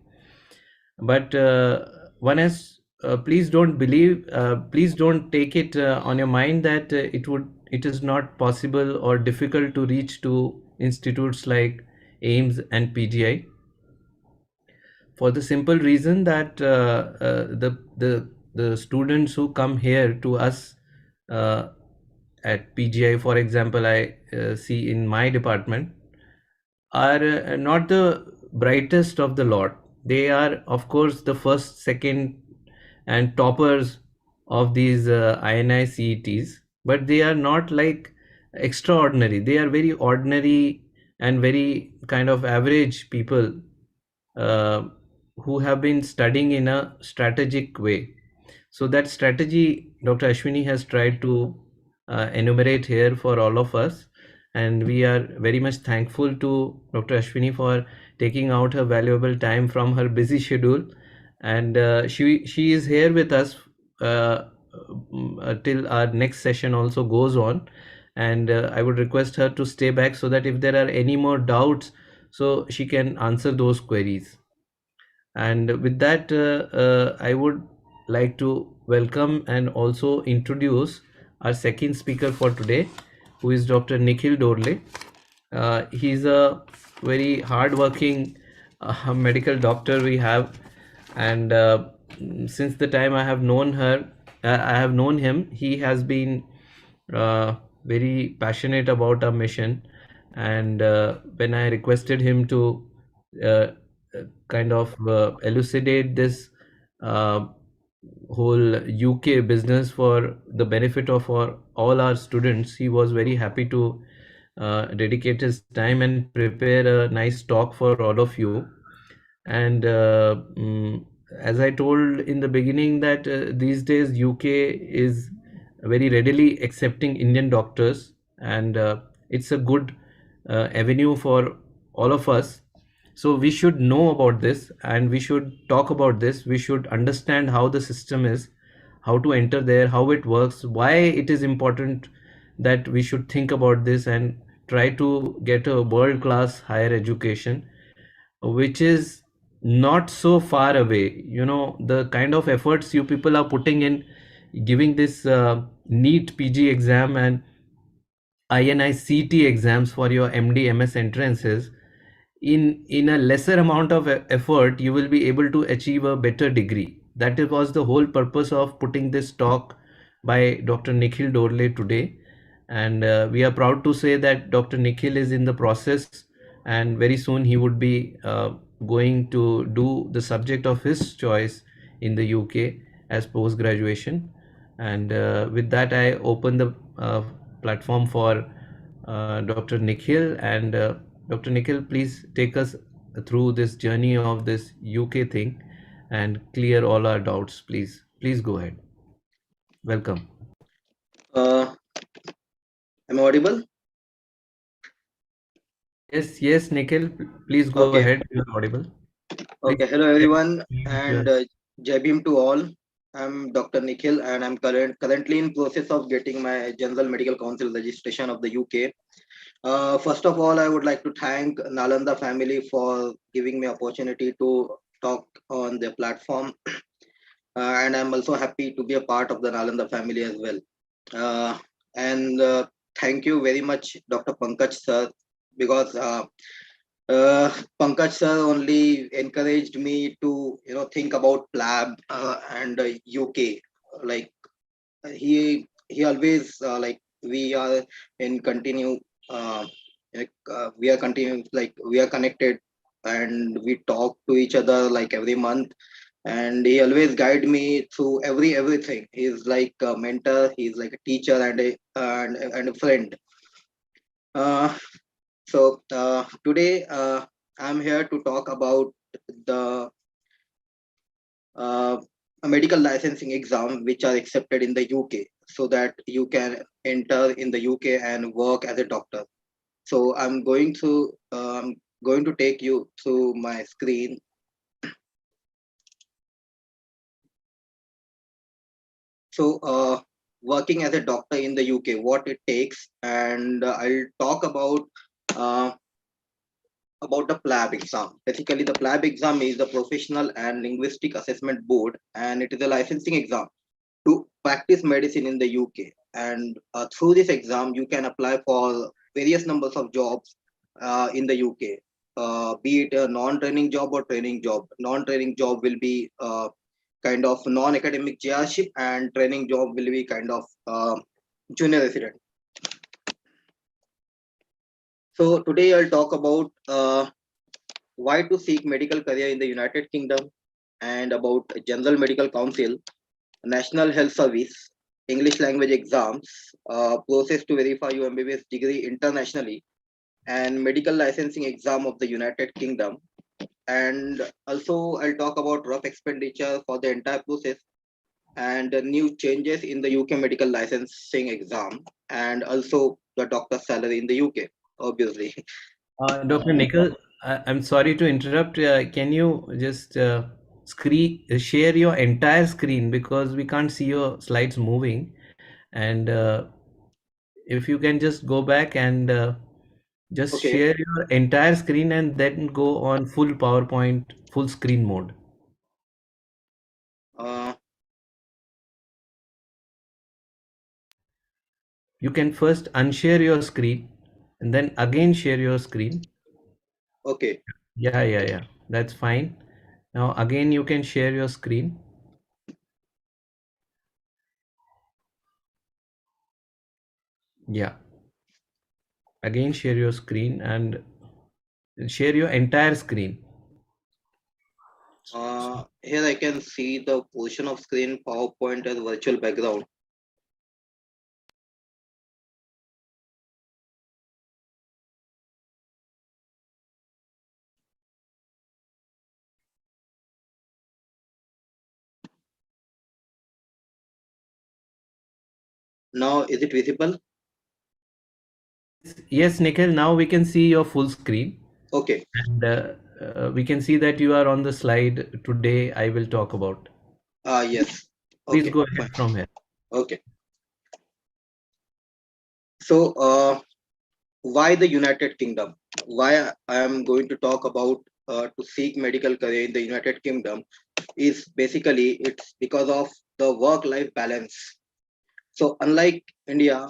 But one has, please don't take it on your mind that it is not possible or difficult to reach to institutes like AIMS and PGI, for the simple reason that the students who come here to us uh, at PGI, for example, I see in my department, are not the brightest of the lot. They are, of course, the first, second, and toppers of these INI CETs, but they are not like extraordinary. They are very ordinary and very kind of average people uh, who have been studying in a strategic way. So that strategy Dr. Ashwini has tried to enumerate here for all of us, and we are very much thankful to Dr. Ashwini for taking out her valuable time from her busy schedule, and she is here with us till our next session also goes on, and I would request her to stay back so that if there are any more doubts, so she can answer those queries. And with that, I would like to welcome and also introduce our second speaker for today, who is Dr. Nikhil Dorle. He's a very hardworking medical doctor we have, and since the time I have known him, he has been very passionate about our mission. And when I requested him to uh, kind of elucidate this uh, whole UK business for the benefit of all our students, he was very happy to dedicate his time and prepare a nice talk for all of you. And as I told in the beginning, that these days UK is very readily accepting Indian doctors, and it's a good avenue for all of us. So we should know about this, and we should talk about this. We should understand how the system is, how to enter there, how it works, why it is important that we should think about this and try to get a world class higher education, which is not so far away. The kind of efforts you people are putting in giving this NEET PG exam and INI-CT exams for your MD MS entrances, in a lesser amount of effort you will be able to achieve a better degree. That was the whole purpose of putting this talk by Dr. Nikhil Dorle today. And we are proud to say that Dr. Nikhil is in the process, and very soon he would be going to do the subject of his choice in the UK as post graduation. And with that, I open the platform for Dr. Nikhil. And Dr. Nikhil, please take us through this journey of this UK thing and clear all our doubts, please. Please go ahead. Welcome. Am I audible? Yes, Nikhil, please go Okay. ahead. You're audible. Okay. Please. Hello, everyone, Yeah. and Jai Bhim to all. I'm Dr. Nikhil, and I'm currently in process of getting my General Medical Council registration of the UK. First of all, I would like to thank Nalanda family for giving me opportunity to talk on their platform, and I'm also happy to be a part of the Nalanda family as well. And thank you very much, Dr. Pankaj sir, because Pankaj sir only encouraged me to think about PLAB and UK. Like he always like we are in continue we are continue like we are connected, and we talk to each other like every month, and he always guide me through everything. He's like a mentor, he's like a teacher and a friend. uh, Today I'm here to talk about the uh, medical licensing exam which are accepted in the UK, so that you can enter in the UK and work as a doctor. So I'm going through going to take you through my screen. So, working as a doctor in the UK, what it takes, and I'll talk uh, about the PLAB exam. Basically, the PLAB exam is the Professional and Linguistic Assessment Board, and it is a licensing exam to practice medicine in the UK. And through this exam, you can apply for various numbers of jobs in the UK, be it a non-training job or training job. Non-training job will be kind of non-academic chairship, and training job will be kind of junior resident. So today I'll talk about why to seek medical career in the United Kingdom, and about General Medical Council, National Health Service, English language exams, process to verify your M.B.B.S degree internationally, and medical licensing exam of the United Kingdom. And also I'll talk about rough expenditure for the entire process, and the new changes in the UK medical licensing exam, and also the doctor's salary in the UK, obviously. Dr. Nikhil, I'm sorry to interrupt. Can you just share your entire screen because we can't see your slides moving? And if you can just go back and just Okay. share your entire screen and then go on full PowerPoint, full screen mode. Uh, You can first unshare your screen and then again share your screen. okay. Yeah. That's fine. Now again you can share your screen. Yeah. Again share your screen and share your entire screen. Here I can see the portion of screen PowerPoint as virtual background. Now, is it visible? Yes, Nikhil, now we can see your full screen Okay. and we can see that you are on the slide today I will talk about. Yes. Please Okay, go fine. ahead from here. Okay. So, why the United Kingdom? Why I am going to talk about to seek medical career in the United Kingdom is basically it's because of the work-life balance. So unlike India,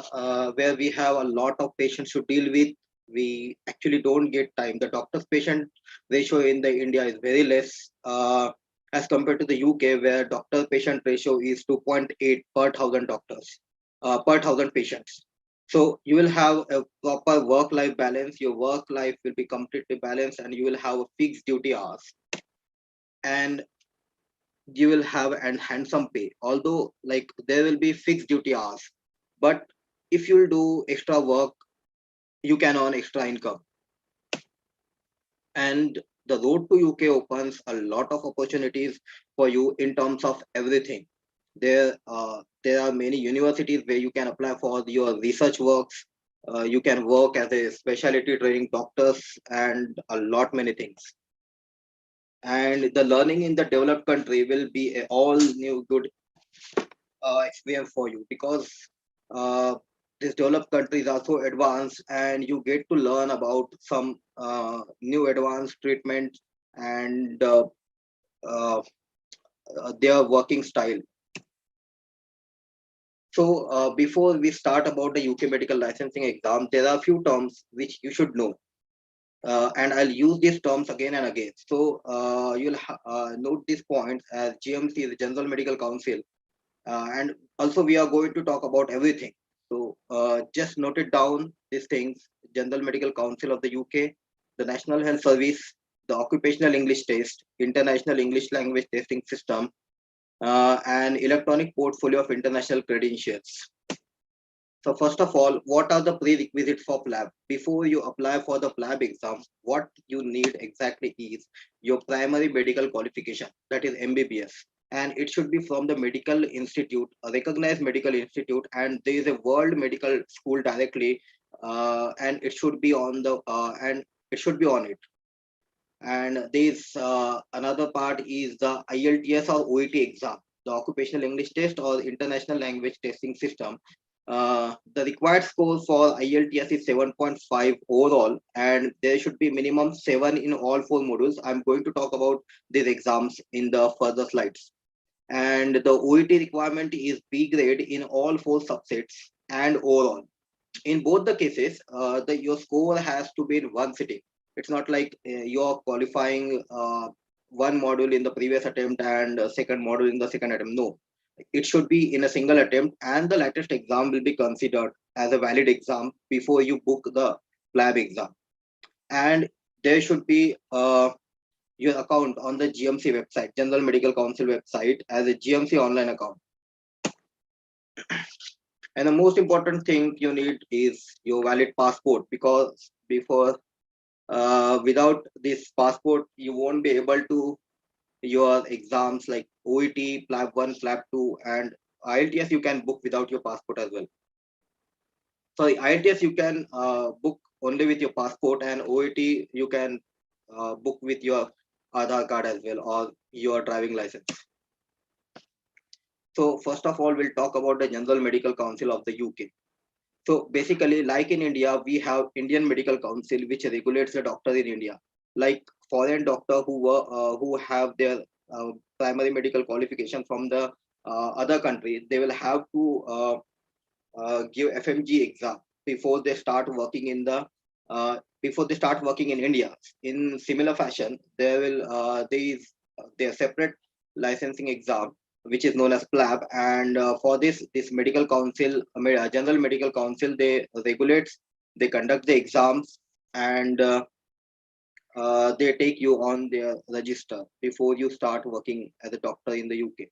where we have a lot of patients to deal with, we actually don't get time. The doctor's patient ratio in the India is very less as compared to the UK, where doctor patient ratio is 2.8 per thousand doctors, per thousand patients. So you will have a proper work-life balance. Your work life will be completely balanced, and you will have a fixed duty hours, and you will have an handsome pay. Although, like, there will be fixed duty hours, but if you'll do extra work, you can earn extra income. And the road to UK opens a lot of opportunities for you in terms of everything. There are many universities where you can apply for your research works. You can work as a specialty training doctors, and a lot many things. And the learning in the developed country will be a all new good experience for you, because uh, these developed countries are so advanced, and you get to learn about some new advanced treatment, and uh, their working style. So before we start about the UK medical licensing exam, there are a few terms which you should know. And I'll use these terms again and again. So you'll note these points as GMC, the General Medical Council, and also we are going to talk about everything. So just note it down, these things: General Medical Council of the UK, the National Health Service, the Occupational English Test, International English Language Testing System, and electronic portfolio of international credentials. So first of all, what are the prerequisites for PLAB? Before you apply for the PLAB exam, what you need exactly is your primary medical qualification, that is M.B.B.S. And it should be from the medical institute, a recognized medical institute, and there is a world medical school directly, and it should be on the and it should be on it. And this another part is the IELTS or OET exam, the Occupational English Test or International Language Testing System. The required score for IELTS is 7.5 overall, and there should be minimum 7 in all four modules. I'm going to talk about these exams in the further slides. And the OET requirement is B grade in all four subsets and overall. In both the cases, your score has to be in one sitting. It's not like you're qualifying one module in the previous attempt and second module in the second attempt. No, it should be in a single attempt, and the latest exam will be considered as a valid exam before you book the PLAB exam. And there should be your account on the GMC website, General Medical Council website, as a GMC online account. And the most important thing you need is your valid passport, because before without this passport you won't be able to your exams like OET, flap 1, flap 2, and IELTS you can book without your passport as well. Sorry, IELTS you can book only with your passport, and OET you can book with your Aadhaar card as well, or your driving license. So first of all, we'll talk about the General Medical Council of the UK. So basically, like in India, we have Indian Medical Council, which regulates the doctors in India. Like foreign doctor who have their primary medical qualification from the other country, they will have to give FMG exam before they start working in the before they start working in India. In similar fashion, there is their separate licensing exam, which is known as PLAB. And for this medical council, General Medical Council, they regulates, they conduct the exams, and they take you on their register before you start working as a doctor in the UK.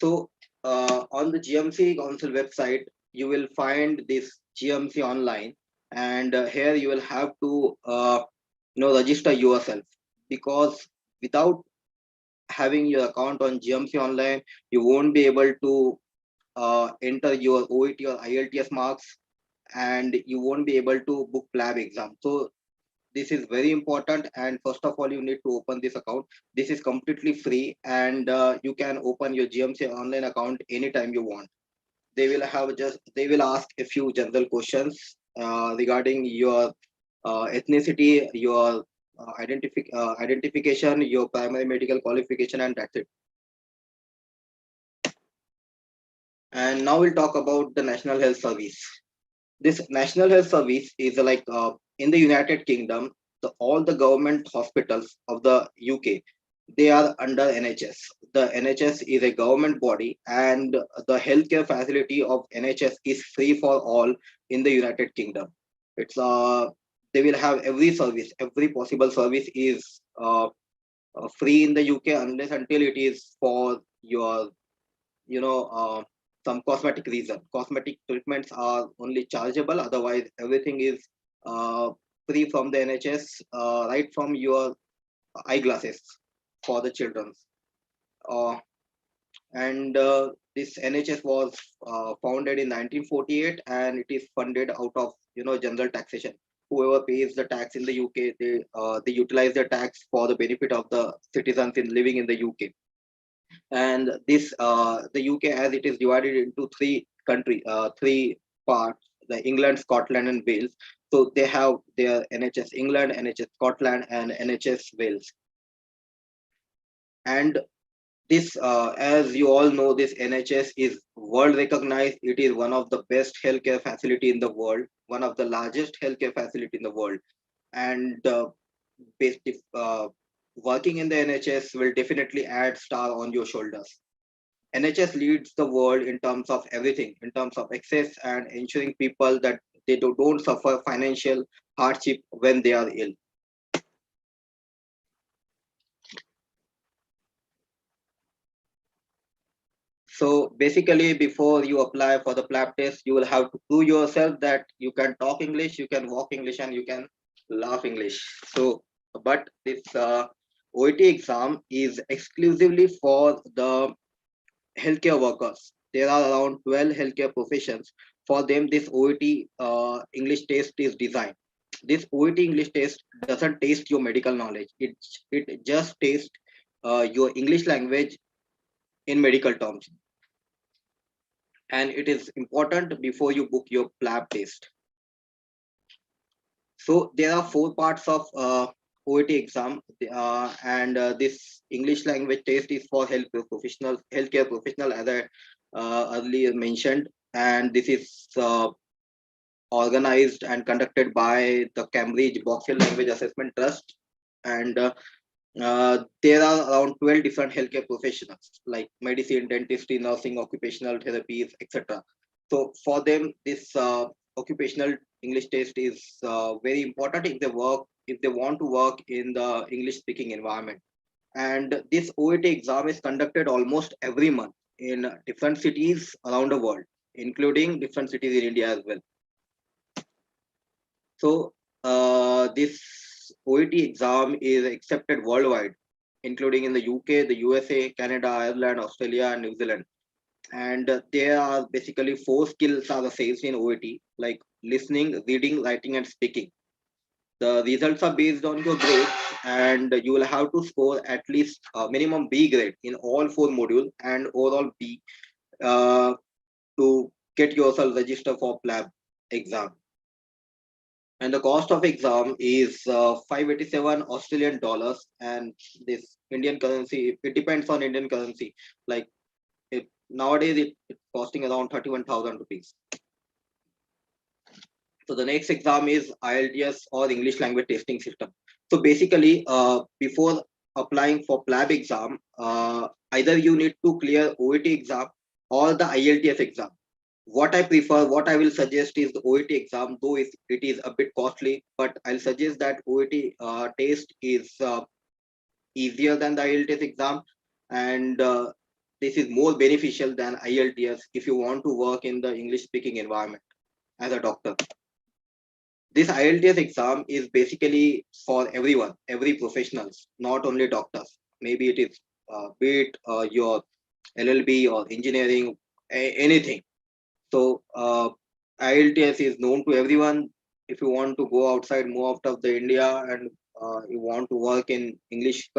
So on the GMC Council website, you will find this GMC online, and here you will have to register yourself, because without having your account on GMC online, you won't be able to enter your OET or IELTS marks, and you won't be able to book PLAB exam. So this is very important, and first of all you need to open this account. This is completely free, and you can open your GMC online account anytime you want. They will ask a few general questions regarding your ethnicity, your identification, your primary medical qualification, and that's it. And now we'll talk about the National Health Service. This National Health Service is like in the United Kingdom, all the government hospitals of the UK, they are under NHS. The NHS is a government body, and the healthcare facility of NHS is free for all in the United Kingdom. It's they will have every service, every possible service is free in the UK, unless until it is for your you know some cosmetic reason. Cosmetic treatments are only chargeable, otherwise everything is uh, free from the NHS, right from your eyeglasses for the children. uh, and this NHS was founded in 1948, and it is funded out of general taxation. Whoever pays the tax in the UK, they utilize the tax for the benefit of the citizens in living in the UK. And this the UK, as it is divided into three parts: the England, Scotland, and Wales. So they have their NHS England, NHS Scotland, and NHS Wales. And this, as you all know, this NHS is world recognized. It is one of the best healthcare facility in the world, one of the largest healthcare facility in the world. And working in the NHS will definitely add star on your shoulders. NHS leads the world in terms of everything, in terms of access and ensuring people that they don't suffer financial hardship when they are ill. So basically, before you apply for the PLAB test, you will have to prove yourself that you can talk English, you can walk English, and you can laugh English. So, but this OET exam is exclusively for the healthcare workers. There are around 12 healthcare professions. For them, this OET English test is designed. This OET English test doesn't taste your medical knowledge. It just tastes your English language in medical terms, and it is important before you book your PLAB test. So there are four parts of OET exam, and this English language test is for healthcare professional, as I earlier mentioned, and this is organized and conducted by the Cambridge Boxier Language Assessment Trust, and there are around 12 different healthcare professionals like medicine, dentistry, nursing, occupational therapies, etc. So for them, this occupational English test is very important if they want to work in the English speaking environment. And this OET exam is conducted almost every month in different cities around the world, including different cities in India as well. So this OET exam is accepted worldwide, including in the UK, the USA, Canada, Ireland, Australia, and New Zealand. And there are basically four skills are assessed in OET, like listening, reading, writing, and speaking. The results are based on your grades, and you will have to score at least minimum B grade in all four modules and overall B uh, to get yourself registered for PLAB exam. And the cost of exam is 587 Australian dollars, and this Indian currency, it depends on Indian currency. Like nowadays it's costing around 31,000 rupees. So the next exam is IELTS or English language testing system. So basically, before applying for PLAB exam, either you need to clear OET exam or the IELTS exam. What I prefer, what I will suggest is the OET exam, though it is a bit costly, but I'll suggest that OET test is easier than the IELTS exam, and this is more beneficial than IELTS if you want to work in the English speaking environment as a doctor. This IELTS exam is basically for everyone, every professionals, not only doctors. Maybe it is be it your LLB or engineering, anything. So IELTS is known to everyone. If you want to go outside, move out of the India, and you want to work in English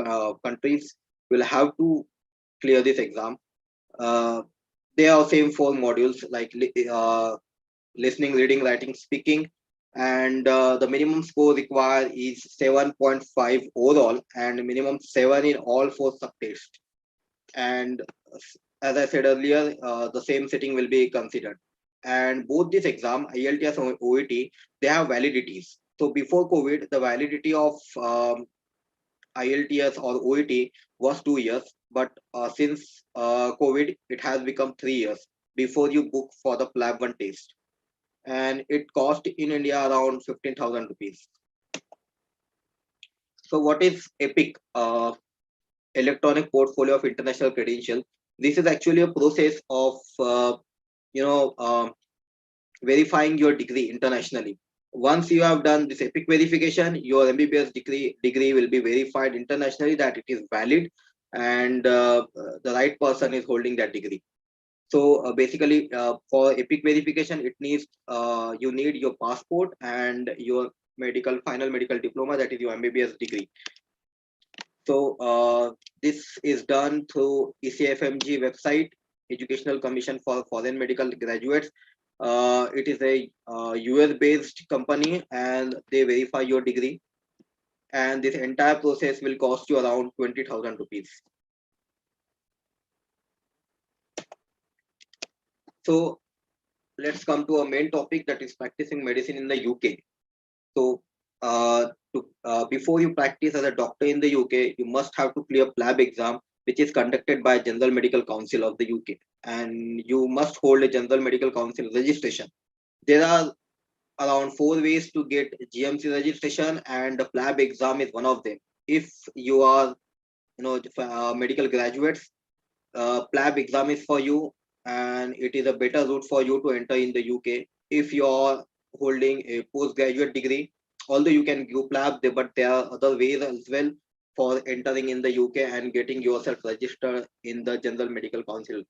countries, you will have to clear this exam. Uh, they are same four modules like listening, reading, writing, speaking, and the minimum score required is 7.5 overall and minimum 7 in all four subtests. And as I said earlier, the same setting will be considered. And both this exam, IELTS and OET, they have validities. So before COVID, the validity of IELTS or OET was 2 years, but since COVID, it has become 3 years before you book for the PLAB 1 test. And it cost in India around 15,000 rupees. So what is EPIC? Electronic Portfolio of International Credential. This is actually a process of you know verifying your degree internationally. Once you have done this EPIC verification, your M.B.B.S degree will be verified internationally that it is valid, and the right person is holding that degree. So basically, for EPIC verification, it needs you need your passport and your final medical diploma, that is your M.B.B.S degree. So this is done through ECFMG website, Educational Commission for Foreign Medical Graduates. It is a US-based company, and they verify your degree. And this entire process will cost you around 20,000 rupees. So let's come to our main topic, that is practicing medicine in the UK. So before you practice as a doctor in the UK, you must have to clear PLAB exam, which is conducted by General Medical Council of the UK, and you must hold a General Medical Council registration. There are around 4 ways to get GMC registration, and the PLAB exam is one of them. If you are, medical graduates, PLAB exam is for you, and it is a better route for you to enter in the UK. If you are holding a postgraduate degree, although you can do PLAB, but there are other ways as well for entering in the UK and getting yourself registered in the General Medical Council.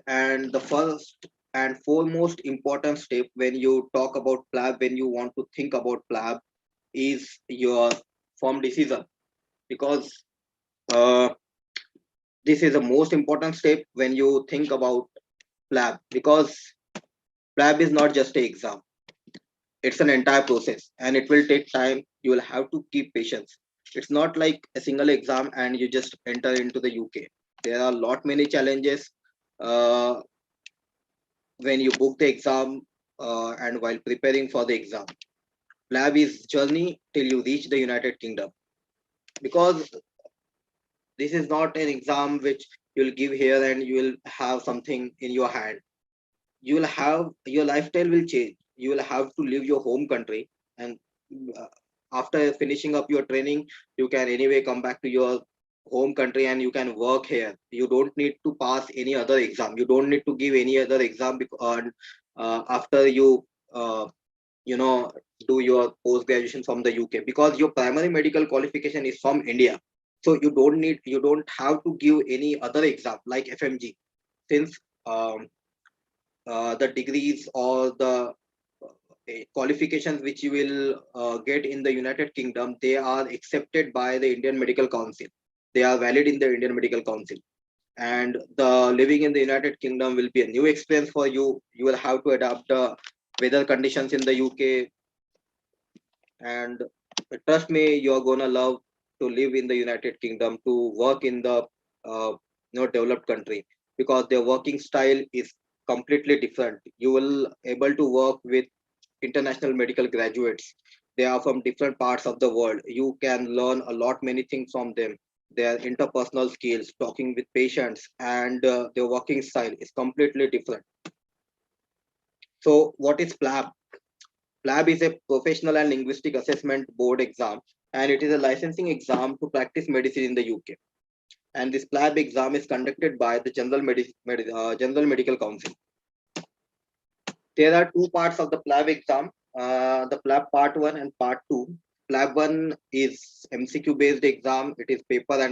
And the first and foremost important step when you talk about PLAB, when you want to think about PLAB, is your firm decision, because uh, this is the most important step when you think about PLAB, because PLAB is not just an exam, it's an entire process and it will take time. You will have to keep patience. It's not like a single exam and you just enter into the UK. There are a lot many challenges uh, when you book the exam and while preparing for the exam. Lab is journey till you reach the United Kingdom, because this is not an exam which you'll give here and you will have something in your hand. You will have, your lifestyle will change. You will have to leave your home country, and uh, after finishing up your training, you can anyway come back to your home country and you can work here. You don't need to pass any other exam. You don't need to give any other exam because after you uh, you know do your post graduation from the UK, because your primary medical qualification is from India. So you don't have to give any other exam like FMG, since um, the degrees or the qualifications which you will get in the United Kingdom, they are accepted by the Indian Medical Council. They are valid in the Indian Medical Council. And the living in the United Kingdom will be a new experience for you. You will have to adapt the weather conditions in the UK, and trust me, you're gonna love to live in the United Kingdom, to work in the developed country, because their working style is completely different. You will able to work with international medical graduates. They are from different parts of the world. You can learn a lot many things from them. Their interpersonal skills, talking with patients, and their working style is completely different. So what is PLAB? PLAB is a professional and linguistic assessment board exam, and it is a licensing exam to practice medicine in the UK. And this PLAB exam is conducted by the General Medical Council. There are two parts of the PLAB exam, the PLAB part 1 and part 2. PLAB 1 is MCQ based exam. It is pen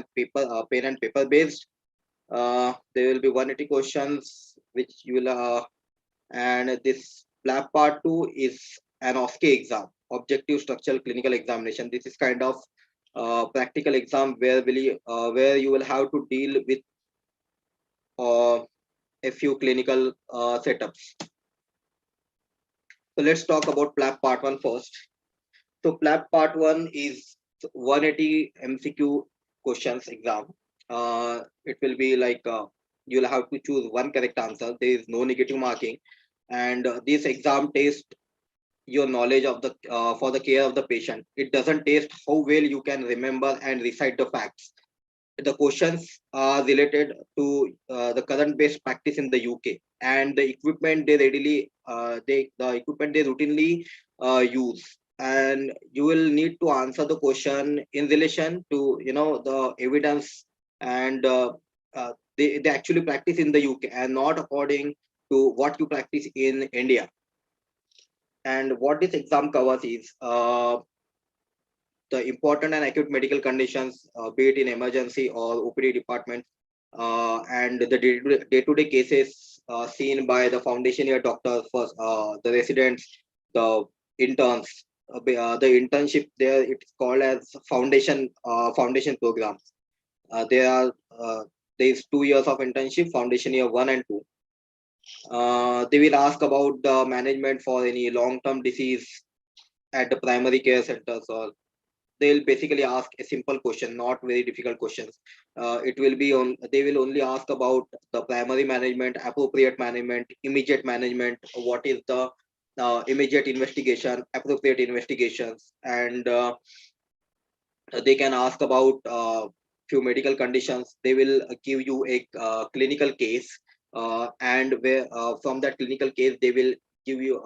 and paper based. There will be 180 questions which you will and this lab part 2 is an OSCE exam, objective structural clinical examination. This is kind of practical exam where you will have to deal with uh, a few clinical setups. So let's talk about PLAB part 1 first. So PLAB part 1 is 180 MCQ questions exam. It will be like you'll have to choose one correct answer. There is no negative marking, and this exam test your knowledge of the for the care of the patient. It doesn't test how well you can remember and recite the facts. The questions are related to the current based practice in the UK, and the equipment they readily the equipment they routinely use. And you will need to answer the question in relation to the evidence, and they actually practice in the UK and not according to what you practice in India. And what this exam covers is the important and acute medical conditions, be it in emergency or OPD departments, and the day-to-day cases seen by the foundation year doctors, first, the residents, the interns. The internship there, it's called as foundation programs. There are there is 2 years of internship, foundation year 1 and 2. They will ask about the management for any long-term disease at the primary care centers, or they'll basically ask a simple question, not very difficult questions. It will be on, they will only ask about the primary management, appropriate management, immediate management, what is the immediate investigation, appropriate investigations, and they can ask about few medical conditions. They will give you a clinical case, and where from that clinical case they will give you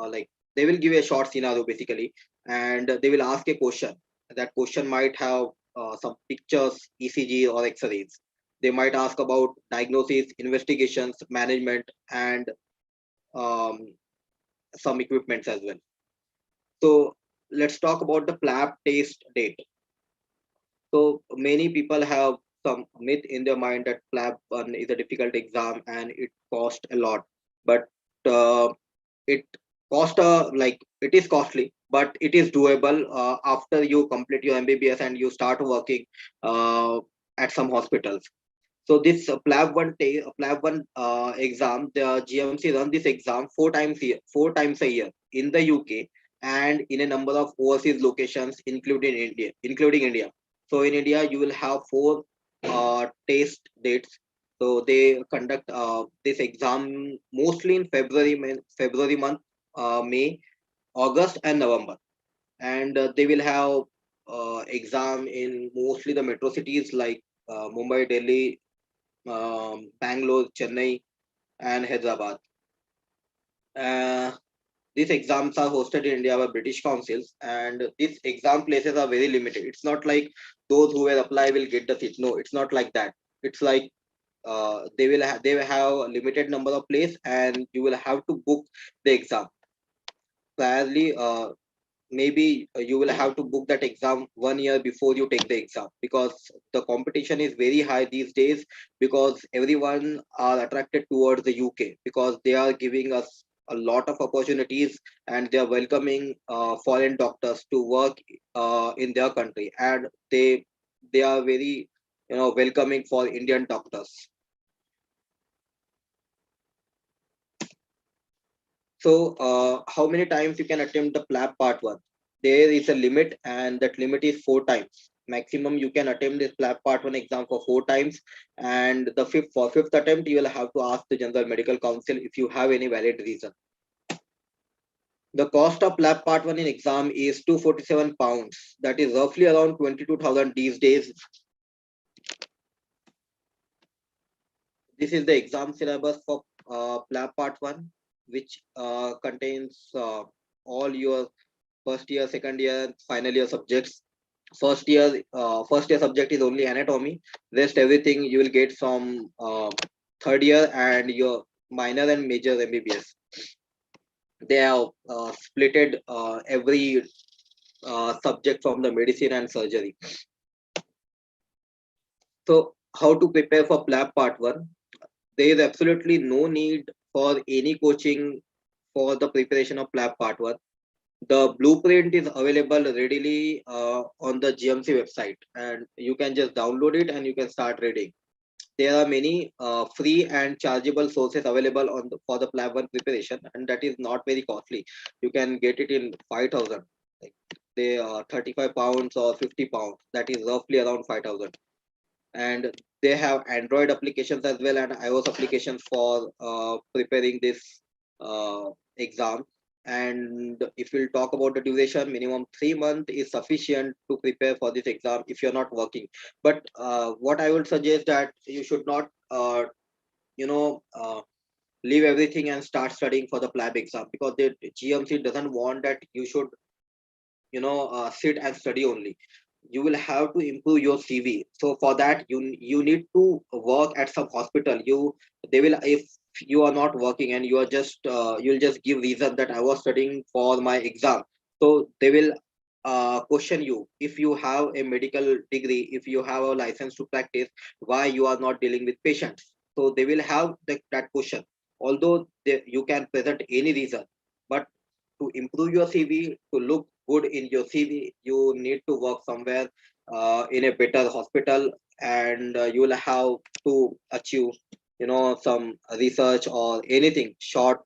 they will give a short scenario basically, and they will ask a question. That question might have some pictures, ECG or X-rays. They might ask about diagnosis, investigations, management, and um, some equipments as well. So let's talk about the PLAB test date. So many people have some myth in their mind that PLAB 1 is a difficult exam and it costs a lot. But uh, it it is costly, but it is doable after you complete your MBBS and you start working uh, at some hospitals. So this PLAB one exam, the GMC run this exam four times a year in the UK and in a number of overseas locations, including India. So in India, you will have four test dates. So they conduct this exam mostly in February month, May, August, and November, and they will have exam in mostly the metro cities like Mumbai, Delhi, Bangalore, Chennai, and Hyderabad. Uh, these exams are hosted in India by British councils, and these exam places are very limited. It's not like those who will apply will get the seat. No, it's not like that. It's like they will have a limited number of place, and you will have to book the exam priorly. Maybe you will have to book that exam 1 year before you take the exam, because the competition is very high these days, because everyone are attracted towards the UK because they are giving us a lot of opportunities, and they are welcoming foreign doctors to work in their country, and they are very welcoming for Indian doctors. So, how many times you can attempt the PLAB part one? There is a limit, and that limit is four times. Maximum you can attempt this PLAB part one exam for four times, and the fifth attempt you will have to ask the General Medical Council if you have any valid reason. The cost of PLAB part one in exam is £247. That is roughly around 22,000 these days. This is the exam syllabus for PLAB part one, which contains all your first year, second year, final year subjects. First year subject is only anatomy. Rest everything you will get from third year and your minor and major MBBS. They have splitted every subject from the medicine and surgery. So, how to prepare for PLAB part one? There is absolutely no need for any coaching for the preparation of PLAB part one. The blueprint is available readily on the GMC website, and you can just download it and you can start reading. There are many free and chargeable sources available for the PLAB 1 preparation, and that is not very costly. You can get it in 5,000. Like they are 35 pounds or 50 pounds. That is roughly around 5,000. And they have Android applications as well and iOS applications for preparing this exam. And if we'll talk about the duration, minimum 3 months is sufficient to prepare for this exam if you're not working. But what I would suggest that you should not you know leave everything and start studying for the PLAB exam, because the GMC doesn't want that you should sit and study only. You will have to improve your CV. So for that, you need to work at some hospital. They will, if you are not working and you are just you'll just give reason that I was studying for my exam. So they will question you, if you have a medical degree, if you have a license to practice, why you are not dealing with patients. So they will have that question, although you can present any reason, but to improve your CV, to look good in your CV, you need to work somewhere in a better hospital, and you will have to achieve, some research or anything short,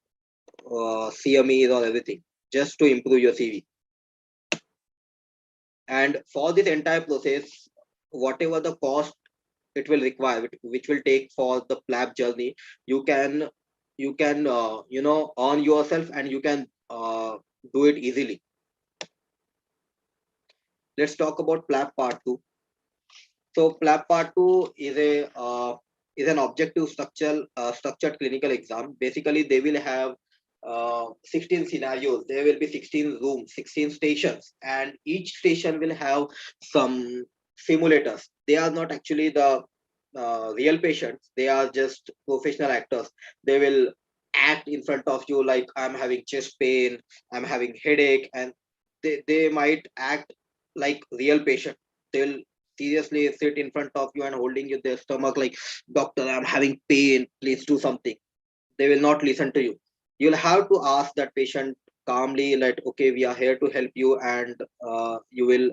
CMEs or everything, just to improve your CV. And for this entire process, whatever the cost it will require, which will take for the PLAB journey, you can earn yourself, and you can do it easily. Let's talk about PLAB part 2. So PLAB part 2 is an objective structured clinical exam. Basically, they will have 16 scenarios. There will be 16 rooms, 16 stations, and each station will have some simulators. They are not actually the real patients. They are just professional actors. They will act in front of you like, I'm having chest pain, I'm having headache, and they might act like real patient. They'll seriously sit in front of you and holding you their stomach like, doctor, I'm having pain, please do something. They will not listen to you. you'll have to ask that patient calmly, like, okay, we are here to help you, and you will,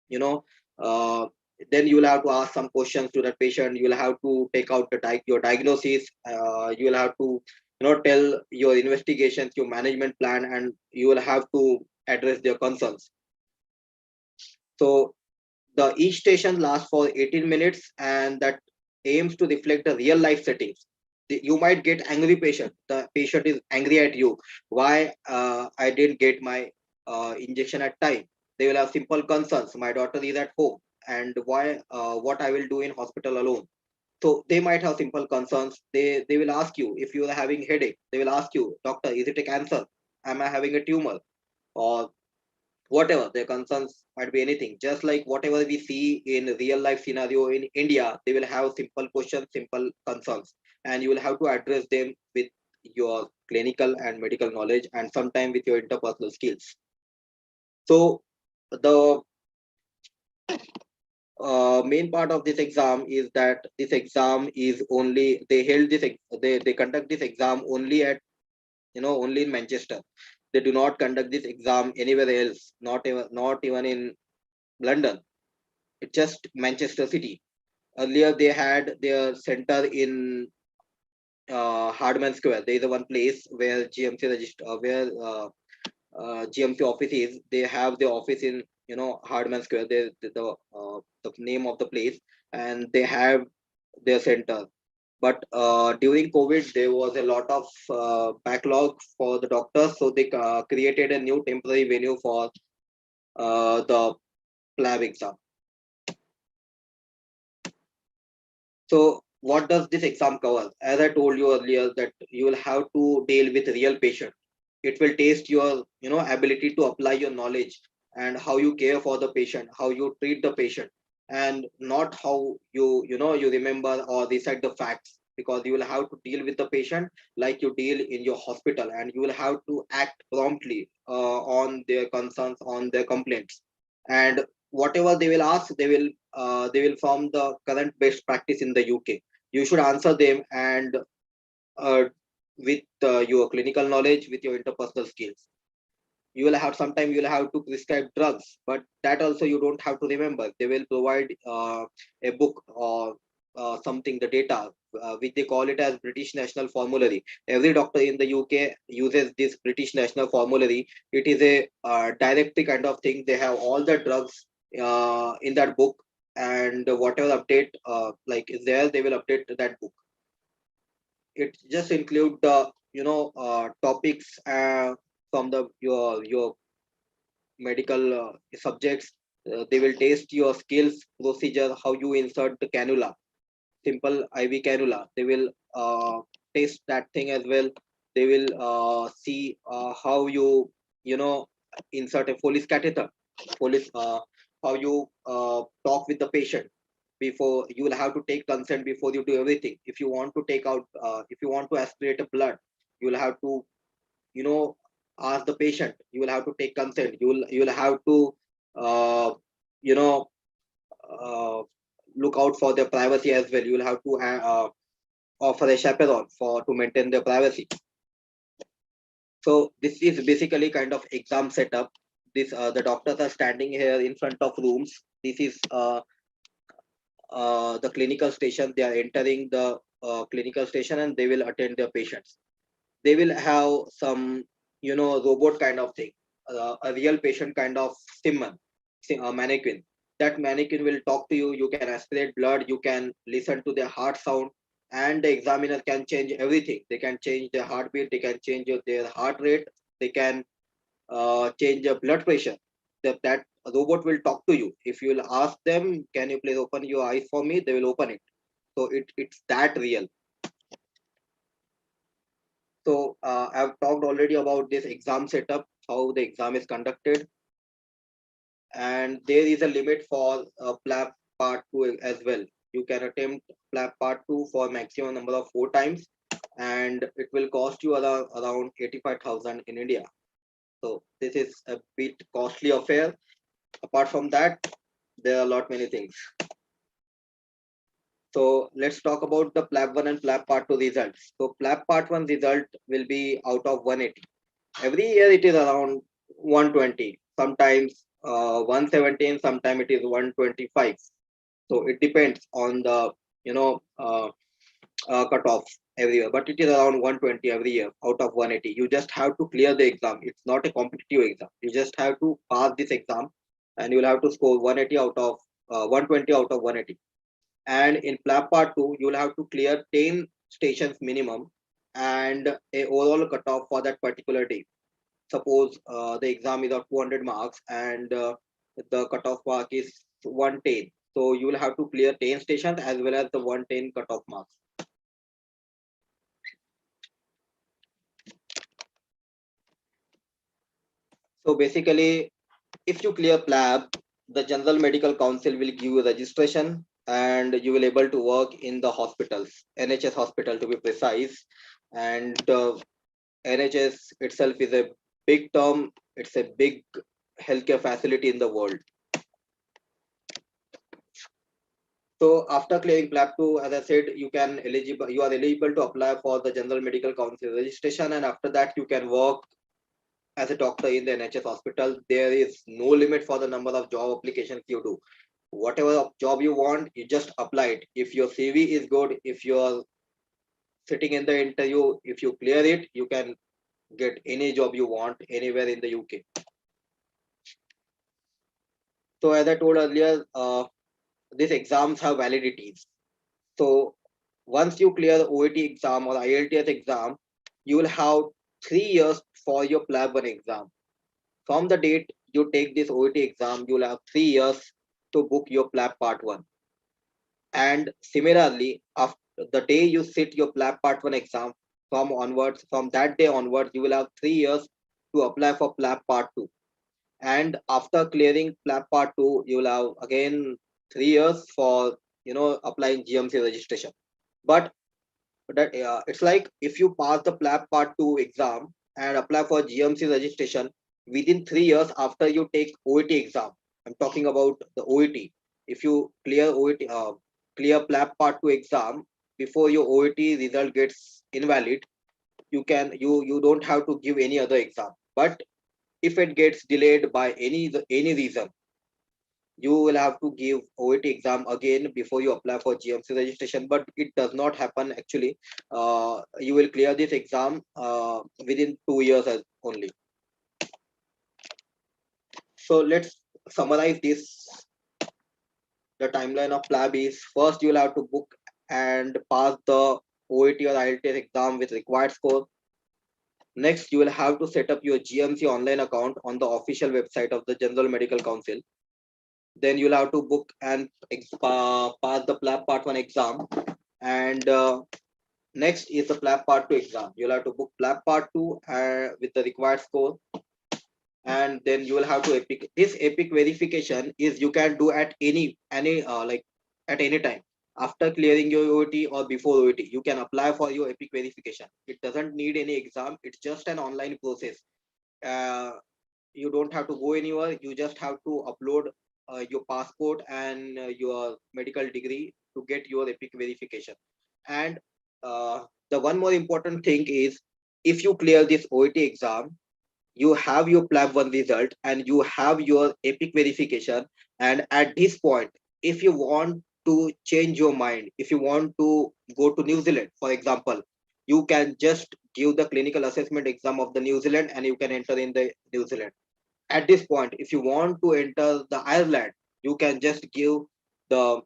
you know, uh, then you will have to ask some questions to that patient. You will have to take out your diagnosis. You will have to, tell your investigations, your management plan, and you will have to address their concerns. So the each station lasts for 18 minutes, and that aims to reflect the real life settings. You might get angry patient. The patient is angry at you. Why I didn't get my injection at time? They will have simple concerns. My daughter is at home, and why? What I will do in hospital alone? So they might have simple concerns. They will ask you if you are having headache. They will ask you, doctor, is it a cancer? Am I having a tumor? Or whatever their concerns might be, anything, just like whatever we see in real life scenario in India. They will have simple questions, simple concerns, and you will have to address them with your clinical and medical knowledge, and sometimes with your interpersonal skills. So the main part of this exam is that this exam is only, they held this they conduct this exam only at, only in Manchester. They do not conduct this exam anywhere else, not even in London. It's just Manchester City. Earlier, they had their center in Hardman Square. There is a one place where GMC where GMC office is. They have their office in, Hardman Square. The name of the place, and they have their center. But during COVID, there was a lot of backlog for the doctors, so they created a new temporary venue for the PLAB exam. So what does this exam cover? As I told you earlier, that you will have to deal with real patient. It will test your, ability to apply your knowledge, and how you care for the patient, how you treat the patient, and not how you remember or recite the facts. Because you will have to deal with the patient like you deal in your hospital, and you will have to act promptly on their concerns, on their complaints, and whatever they will ask, they will form the current best practice in the UK. You should answer them, and uh, with your clinical knowledge, with your interpersonal skills. You will have, sometime you will have to prescribe drugs, but that also you don't have to remember. They will provide a book or something, the data, which they call it as British National Formulary. Every doctor in the UK uses this British National Formulary. It is a directory kind of thing. They have all the drugs in that book, and whatever update like is there, they will update that book. It just include the, topics from the your medical subjects. They will test your skills, procedure, how you insert the cannula, simple IV cannula. They will test that thing as well. They will see how you know insert a Foley's catheter, Foley's, how you talk with the patient. Before, you will have to take consent before you do everything. If you want to take out, if you want to aspirate a blood, you will have to, you know ask the patient. You will have to take consent. You will have to uh, you know uh, look out for their privacy as well. You will have to offer a chaperone for to maintain their privacy. So this is basically kind of exam setup. This The doctors are standing here in front of rooms. This is the clinical station. They are entering the clinical station, and they will attend their patients. They will have some, robot kind of thing, a real patient kind of simon, a mannequin. That mannequin will talk to you. You can aspirate blood, you can listen to their heart sound, and the examiner can change everything. They can change their heartbeat, they can change their heart rate, they can change your blood pressure. That robot will talk to you. If you will ask them, can you please open your eyes for me, they will open it. So it's that real. So I've talked already about this exam setup, how the exam is conducted, and there is a limit for PLAB Part 2 as well. You can attempt PLAB Part 2 for maximum number of 4 times, and it will cost you around 85,000 in India. So this is a bit costly affair. Apart from that, there are a lot many things. So let's talk about the PLAB 1 and PLAB Part 2 results. So PLAB Part 1 result will be out of 180. Every year it is around 120, sometimes 117, sometimes it is 125. So it depends on the you know cutoff every year, but it is around 120 every year out of 180. You just have to clear the exam. It's not a competitive exam. You just have to pass this exam, and you will have to score 180 out of 120 out of 180. And in PLAB Part 2, you will have to clear 10 stations minimum and a overall cutoff for that particular day. Suppose the exam is of 200 marks and the cutoff mark is 110. So you will have to clear 10 stations as well as the 110 cutoff marks. So basically, if you clear PLAB, the General Medical Council will give you registration and you will able to work in the hospitals, NHS hospital to be precise. And NHS itself is a big term. It's a big healthcare facility in the world. So after clearing PLAB 2, as I said, you are eligible to apply for the General Medical Council registration, and after that you can work as a doctor in the NHS hospital. There is no limit for the number of job applications you do. Whatever job you want, you just apply it. If your CV is good, if you're sitting in the interview, if you clear it, you can get any job you want anywhere in the UK. So as I told earlier, these exams have validities. So once you clear the OET exam or IELTS exam, you will have 3 years for your PLAB 1 exam. From the date you take this OET exam, you will have 3 years to book your PLAB Part 1. And similarly, after the day you sit your PLAB Part 1 exam, from that day onwards, you will have 3 years to apply for PLAB Part 2. And after clearing PLAB Part 2, you will have again 3 years for applying GMC registration. But that it's like if you pass the PLAB Part 2 exam and apply for GMC registration within 3 years after you take OET exam. I'm talking about the OET. If you clear OET, clear PLAB Part 2 exam before your OET result gets invalid, you don't have to give any other exam. But if it gets delayed by any reason, you will have to give OET exam again before you apply for GMC registration. But it does not happen actually. You will clear this exam within 2 years only. So let's summarize this. The timeline of PLAB is: first you will have to book and pass the OET or IELTS exam with required score. Next, you will have to set up your GMC online account on the official website of the General Medical Council. Then you'll have to book and pass the PLAB Part 1 exam. And next is the PLAB Part 2 exam. You'll have to book PLAB Part 2 with the required score. And then you will have to epic. This epic verification is you can do at any like at any time. After clearing your OET or before OET, you can apply for your epic verification. It doesn't need any exam. It's just an online process. You don't have to go anywhere. You just have to upload your passport and your medical degree to get your epic verification. And the one more important thing is, if you clear this OET exam, you have your PLAB 1 result and you have your epic verification. And at this point, if you want to change your mind, if you want to go to New Zealand, for example, you can just give the clinical assessment exam of the New Zealand and you can enter in the New Zealand. At this point, if you want to enter the Ireland, you can just give the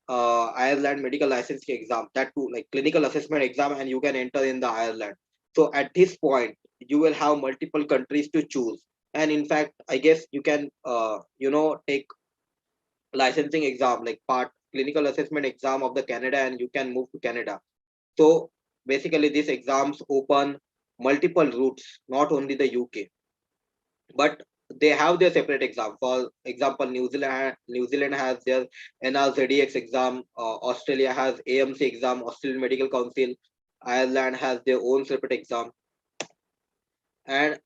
Ireland medical licensing exam, that too like clinical assessment exam, and you can enter in the Ireland. So at this point, you will have multiple countries to choose. And in fact, I guess you can take licensing exam like part clinical assessment exam of the Canada, and you can move to Canada. So basically, these exams open multiple routes, not only the UK, but they have their separate exam. For example, New Zealand has their NRZDX exam. Australia has AMC exam, Australian Medical Council. Ireland has their own separate exam. And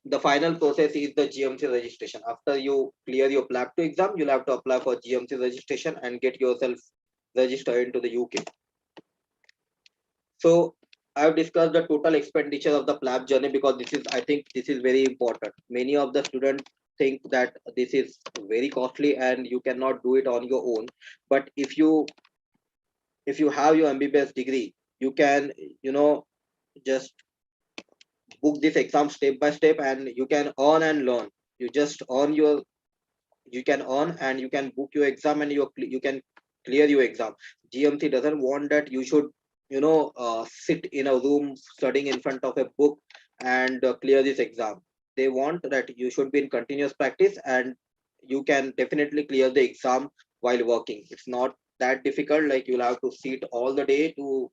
the final process is the GMC registration. After you clear your PLAB 2 exam, you'll have to apply for GMC registration and get yourself register into the UK. So I've discussed the total expenditure of the PLAB journey because I think this is very important. Many of the students think that this is very costly and you cannot do it on your own. But if you have your M.B.B.S degree, you can, just book this exam step by step, and you can earn and learn. You just earn your you can earn and you can book your exam, and you can clear your exam. GMC doesn't want that you should sit in a room studying in front of a book and clear this exam. They want that you should be in continuous practice, and you can definitely clear the exam while working. It's not that difficult, like you'll have to sit all the day to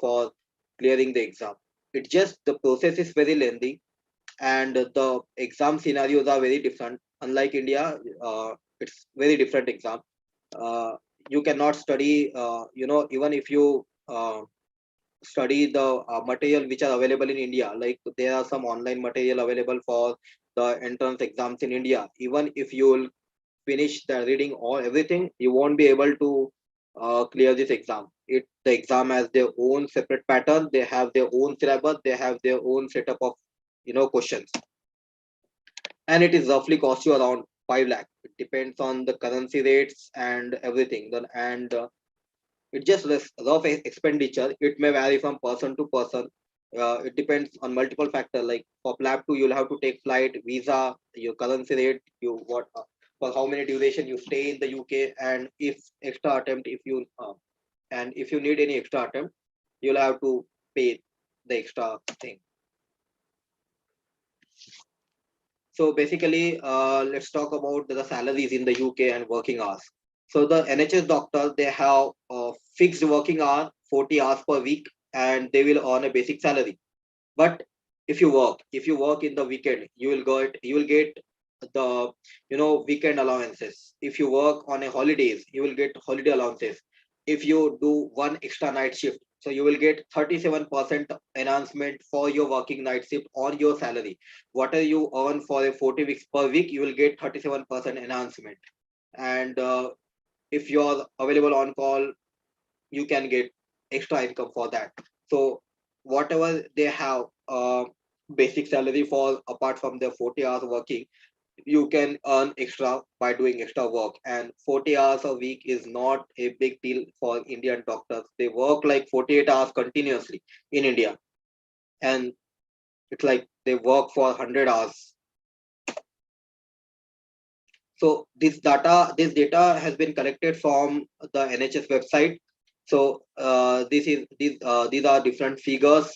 for clearing the exam. It just the process is very lengthy, and the exam scenarios are very different. Unlike India, it's very different exam. Uh, you cannot study, even if you study the material which are available in India. Like there are some online material available for the entrance exams in India. Even if you will finish the reading or everything, you won't be able to clear this exam. The exam has their own separate pattern. They have their own syllabus. They have their own setup of questions, and it is roughly cost you around 5 lakh. It depends on the currency rates and everything. And it just rough expenditure. It may vary from person to person. It depends on multiple factors. Like for PLAB 2, you'll have to take flight, visa, your currency rate, you what for how many duration you stay in the UK, and if extra attempt, if you need any extra attempt, you'll have to pay the extra thing. So basically, let's talk about the salaries in the UK and working hours. So the NHS doctors, they have fixed working hour, 40 hours per week, and they will earn a basic salary. But if you work in the weekend, you will get the weekend allowances. If you work on a holidays, you will get holiday allowances. If you do one extra night shift, so you will get 37% enhancement for your working night shift on your salary. Whatever you earn for a 40 weeks per week, you will get 37% enhancement. And if you're available on call, you can get extra income for that. So whatever they have basic salary for, apart from their 40 hours working, you can earn extra by doing extra work. And 40 hours a week is not a big deal for Indian doctors. They work like 48 hours continuously in India, and it's like they work for 100 hours. So this data has been collected from the NHS website. So these are different figures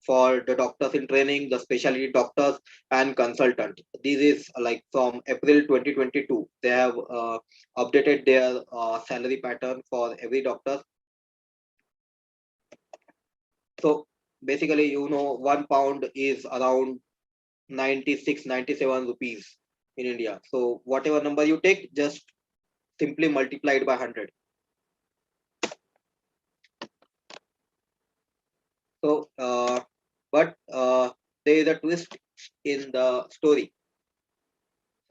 for the doctors in training, the specialty doctors and consultant. This is like from April 2022. They have updated their salary pattern for every doctor. So basically, 1 pound is around 96, 97 rupees in India. So whatever number you take, just simply multiplied by 100. So, but there is a twist in the story.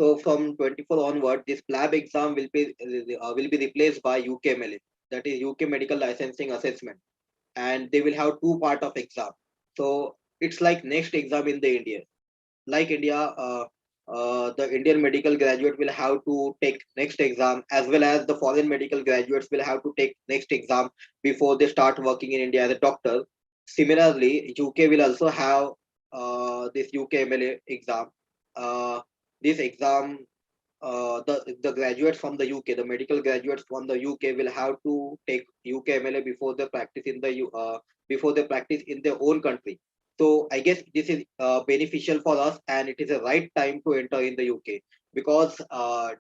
So from 24 onward, this PLAB exam will be replaced by UKMLA, that is UK Medical Licensing Assessment, and they will have two part of exam. So it's like next exam in the India. Like India, the Indian medical graduate will have to take next exam, as well as the foreign medical graduates will have to take next exam before they start working in India as a doctor. Similarly, UK will also have this UKMLA exam. Uh, this exam, the graduates from the UK, the medical graduates from the UK will have to take UKMLA before they practice in their own country. So I guess this is beneficial for us, and it is a right time to enter in the UK, because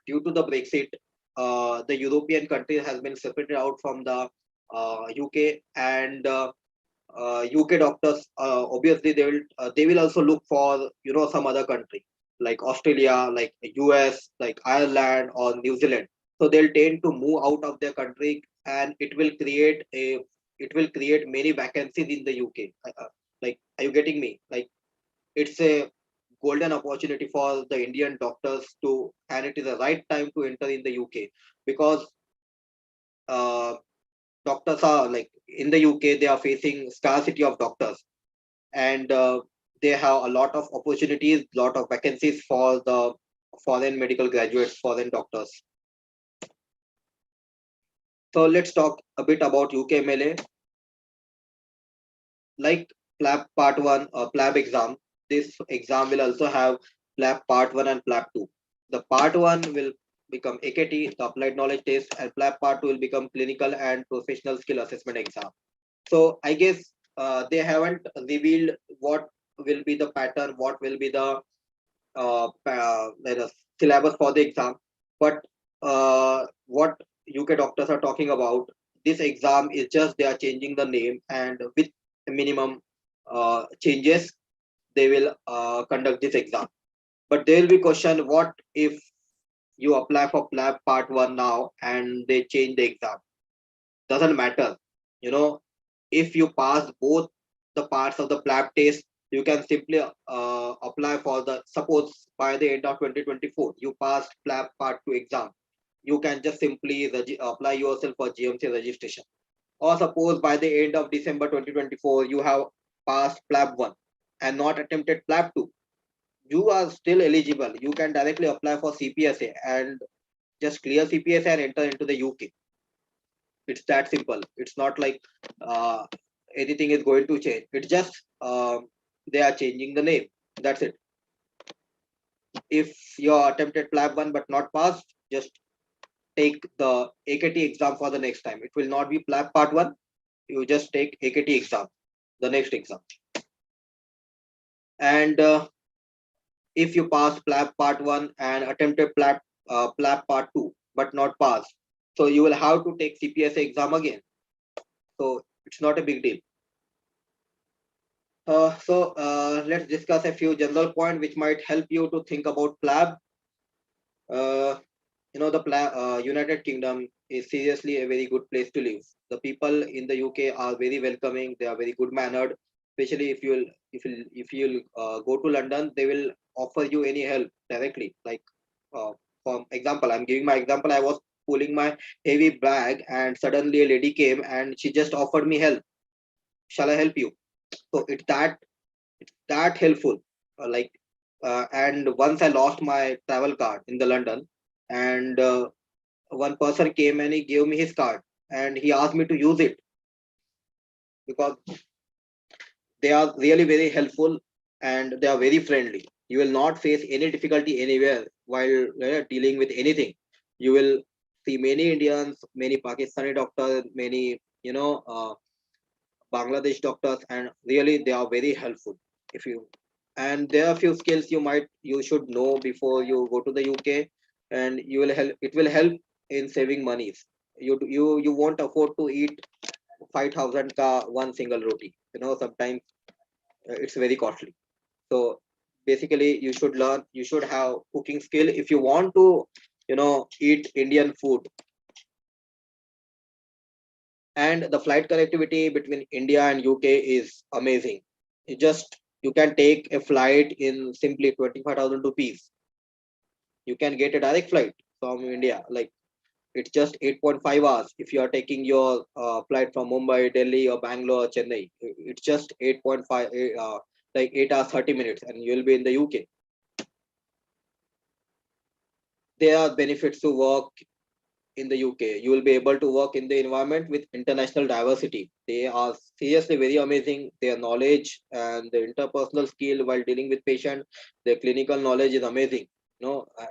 due to the Brexit, the European country has been separated out from the UK, and UK doctors, obviously they will also look for some other country like Australia, like US, like Ireland or New Zealand. So they'll tend to move out of their country, and it will create many vacancies in the UK. Like, are you getting me? Like, it's a golden opportunity for the Indian doctors to, and it is the right time to enter in the UK, because doctors are like in the UK, they are facing scarcity of doctors, and they have a lot of opportunities, lot of vacancies for the foreign medical graduates, foreign doctors. So let's talk a bit about UK MLA. Like PLAB Part 1 or PLAB exam, this exam will also have PLAB Part 1 and PLAB 2. The Part 1 will become AKT, the Applied Knowledge Test, and PLAB Part 2 will become Clinical and Professional Skill Assessment exam. So I guess they haven't revealed what will be the pattern, what will be the syllabus for the exam. But what UK doctors are talking about, this exam is just they are changing the name, and with minimum changes, they will conduct this exam. But there will be question: what if you apply for PLAB Part 1 now and they change the exam? Doesn't matter. You know, if you pass both the parts of the PLAB test, you can simply apply for the, suppose by the end of 2024 you passed PLAB Part 2 exam, you can just simply apply yourself for GMC registration. Or suppose by the end of December 2024 you have passed PLAB 1 and not attempted PLAB 2, you are still eligible. You can directly apply for CPSA and just clear CPSA and enter into the UK. It's that simple. It's not like uh, anything is going to change. It's just they are changing the name. That's it. If you attempted PLAB 1 but not passed, just take the AKT exam for the next time. It will not be PLAB Part 1. You just take AKT exam, the next exam. And if you pass PLAB Part 1 and attempted PLAB Part 2 but not passed, so you will have to take CPSA exam again. So it's not a big deal. Let's discuss a few general points which might help you to think about PLAB. Uh, the United Kingdom is seriously a very good place to live. The people in the UK are very welcoming. They are very good mannered. Especially if you'll go to London, they will offer you any help directly. Like for example, I'm giving my example. I was pulling my heavy bag, and suddenly a lady came and she just offered me help. Shall I help you? So it's that helpful. Like and once I lost my travel card in the London, and one person came and he gave me his card and he asked me to use it because they are really very helpful and they are very friendly. You will not face any difficulty anywhere while dealing with anything. You will see many Indians, many Pakistani doctors, many Bangladesh doctors, and really they are very helpful. If you and there are few skills you should know before you go to the UK, and you will help. It will help in saving monies. You won't afford to eat 5,000 ka one single roti. Sometimes it's very costly. So basically, you should learn. You should have cooking skill if you want to eat Indian food. And the flight connectivity between India and UK is amazing. You can take a flight in simply 25,000 rupees. You can get a direct flight from India. Like it's just 8.5 hours. If you are taking your flight from Mumbai, Delhi, or Bangalore, or Chennai, it's just 8.5, like 8 hours 30 minutes, and you'll be in the UK. There are benefits to work in the UK. You will be able to work in the environment with international diversity. They are seriously very amazing. Their knowledge and the interpersonal skill while dealing with patient, their clinical knowledge is amazing.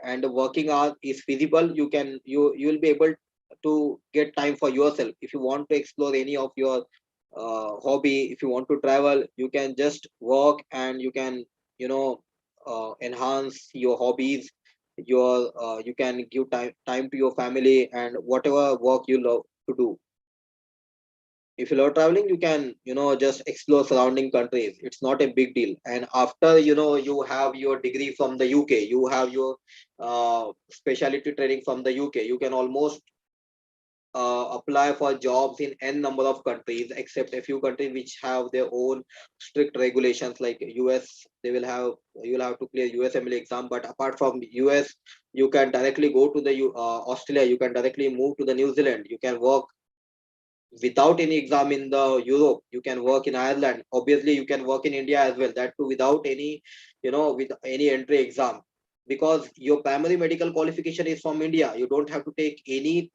And the working hour is feasible. You will be able to get time for yourself. If you want to explore any of your hobby, if you want to travel, you can just work and you can enhance your hobbies. You can give time to your family and whatever work you love to do. If you love traveling, you can just explore surrounding countries. It's not a big deal. And after you have your degree from the UK, you have your specialty training from the UK, you can almost apply for jobs in n number of countries, except a few countries which have their own strict regulations. Like US, you'll have to clear USMLE exam. But apart from US, you can directly go to the Australia. You can directly move to the New Zealand. You can work without any exam in the Europe. You can work in Ireland. Obviously you can work in India as well, that too without any, with any entry exam, because your primary medical qualification is from India. You don't have to take any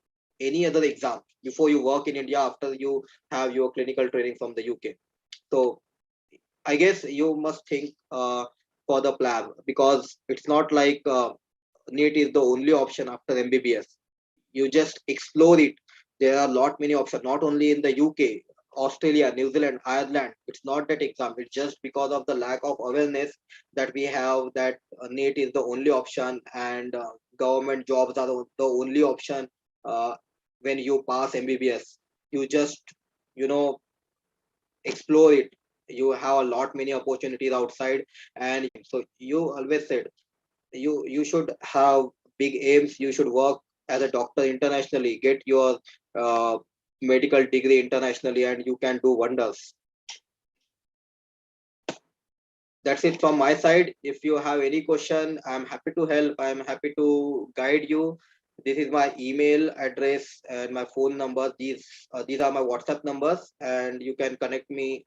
other exam before you work in India after you have your clinical training from the UK. So I guess you must think for the plan, because it's not like NEET is the only option after MBBS. You just explore it. There are lot many options, not only in the UK, Australia, New Zealand, Ireland. It's not that exam. It's just because of the lack of awareness that we have, that NEET is the only option, and government jobs are the only option when you pass MBBS. You just, you know, explore it. You have a lot many opportunities outside, and so you always said you should have big aims. You should work as a doctor internationally, get your medical degree internationally, and you can do wonders. That's it from my side. If you have any question, I'm happy to help. I'm happy to guide you. This is my email address and my phone number. These are my WhatsApp numbers, and you can connect me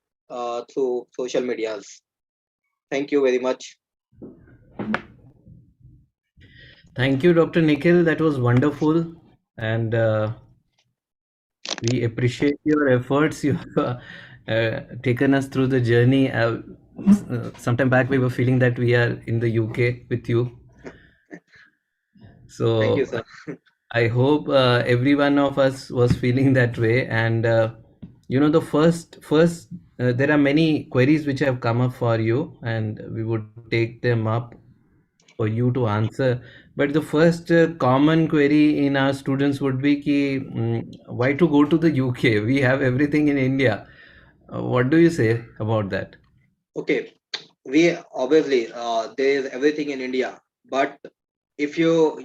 through social medias. Thank you very much. Thank you, Dr. Nikhil. That was wonderful. And we appreciate your efforts. You have taken us through the journey. Sometime back, we were feeling that we are in the UK with you. Thank you, So sir. I hope every one of us was feeling that way. And the first, there are many queries which have come up for you, and we would take them up for you to answer. But the first common query in our students would be ki, why to go to the UK? We have everything in India. What do you say about that? Okay, we obviously there is everything in India, but if you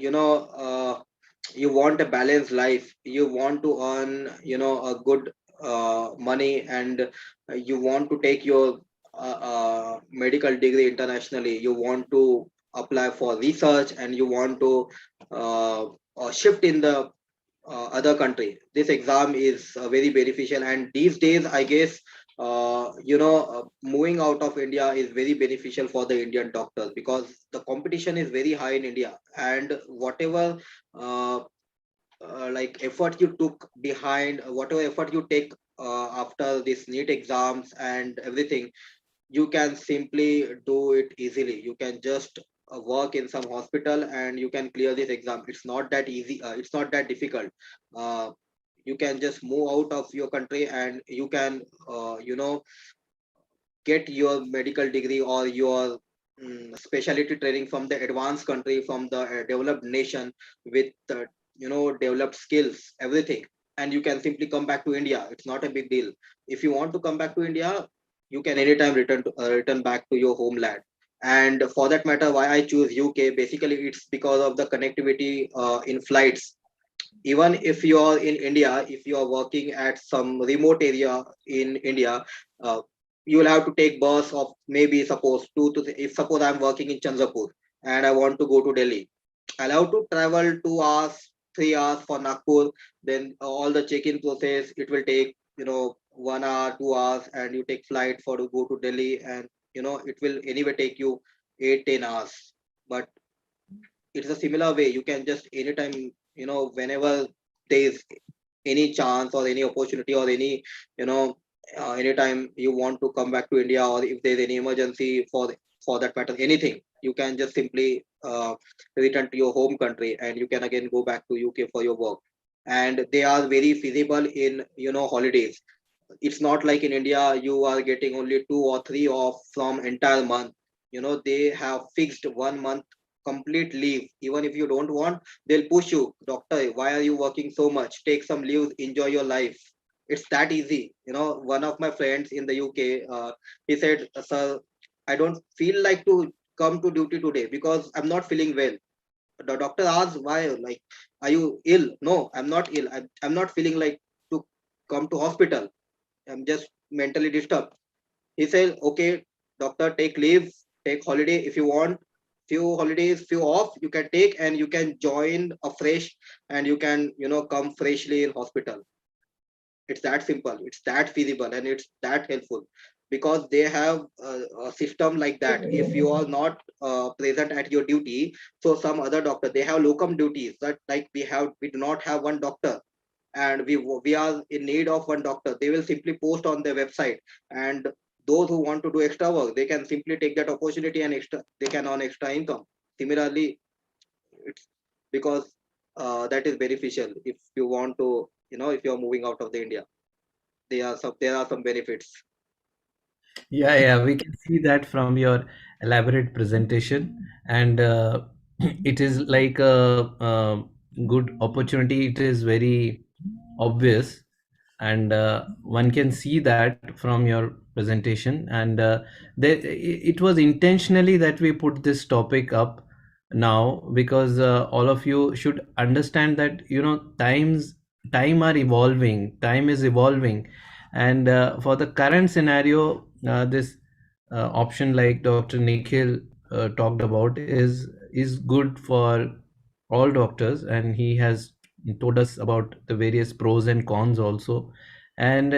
want a balanced life, you want to earn a good money, and you want to take your medical degree internationally. You want to apply for research, and you want to shift in the other country. This exam is very beneficial, and these days I guess moving out of India is very beneficial for the Indian doctors, because the competition is very high in India, and whatever uh, like effort you took behind, whatever effort you take after this NEET exams and everything, you can simply do it easily. You can just work in some hospital and you can clear this exam. It's not that easy. It's not that difficult. uh, you can just move out of your country, and you can get your medical degree or your specialty training from the advanced country, from the developed nation, with developed skills, everything, and you can simply come back to India. It's not a big deal. If you want to come back to India, you can anytime return back to your homeland. And for that matter, why I choose UK, basically it's because of the connectivity in flights. Even if you are in India, if you are working at some remote area in India, uh, you will have to take bus of maybe suppose if suppose I'm working in Chandrapur and I want to go to Delhi, I'll have to travel 2 hours, 3 hours for Nagpur. Then all the check-in process, it will take 1 hour, 2 hours, and you take flight for to go to Delhi, and it will anyway take you 8, 10 hours. But it's a similar way. You can just anytime, whenever there is any chance or any opportunity or any, anytime you want to come back to India, or if there's any emergency for that matter, anything, you can just simply return to your home country, and you can again go back to UK for your work. And they are very feasible in holidays. It's not like in India you are getting only 2 or 3 off from entire month. They have fixed 1 month complete leave. Even if you don't want, they'll push you, doctor, why are you working so much, take some leaves, enjoy your life. It's that easy. One of my friends in the UK, he said, sir, I don't feel like to come to duty today because I'm not feeling well. The doctor asks, why, like, are you ill? No, I'm not ill. I'm not feeling like to come to hospital. I'm just mentally disturbed. He said, okay, doctor, take leave, take holiday if you want. Few holidays, few off, you can take, and you can join afresh, and you can, come freshly in hospital. It's that simple, it's that feasible, and it's that helpful, because they have a system like that. If you are not present at your duty, so some other doctor, they have locum duties, that like we do not have one doctor, and we are in need of one doctor, they will simply post on their website, and those who want to do extra work, they can simply take that opportunity and extra, they can earn extra income. Similarly, it's because that is beneficial. If you want to, if you are moving out of the India, there are some benefits. Yeah, yeah, we can see that from your elaborate presentation, and it is like a good opportunity. It is very obvious, and one can see that from your presentation. And it was intentionally that we put this topic up now, because all of you should understand that time are evolving, time is evolving, and for the current scenario, this option like Dr. Nikhil talked about is good for all doctors, and he has told us about the various pros and cons also. And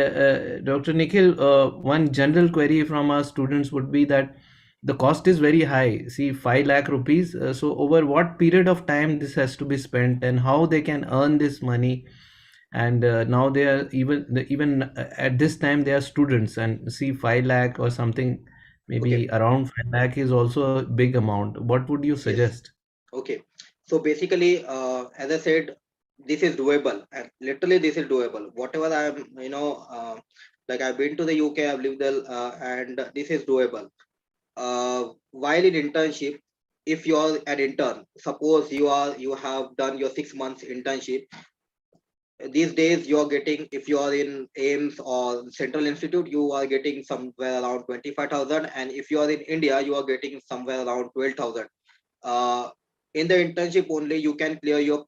Dr. Nikhil, one general query from our students would be that the cost is very high. See, 5 lakh rupees. So over what period of time this has to be spent, and how they can earn this money? And now they are even at this time they are students, and see, 5 lakh or something, Okay. maybe around 5 lakh is also a big amount. What would you Yes. suggest? Okay. So basically, as I said, this is doable, and literally this is doable. Whatever I'm, like I've been to the UK, I've lived there, and this is doable. While in internship, if you're an intern, suppose you have done your 6 months internship. These days you are getting, if you are in AIMS or Central Institute, you are getting somewhere around 25,000, and if you are in India, you are getting somewhere around 12,000. uh, in the internship only, you can clear your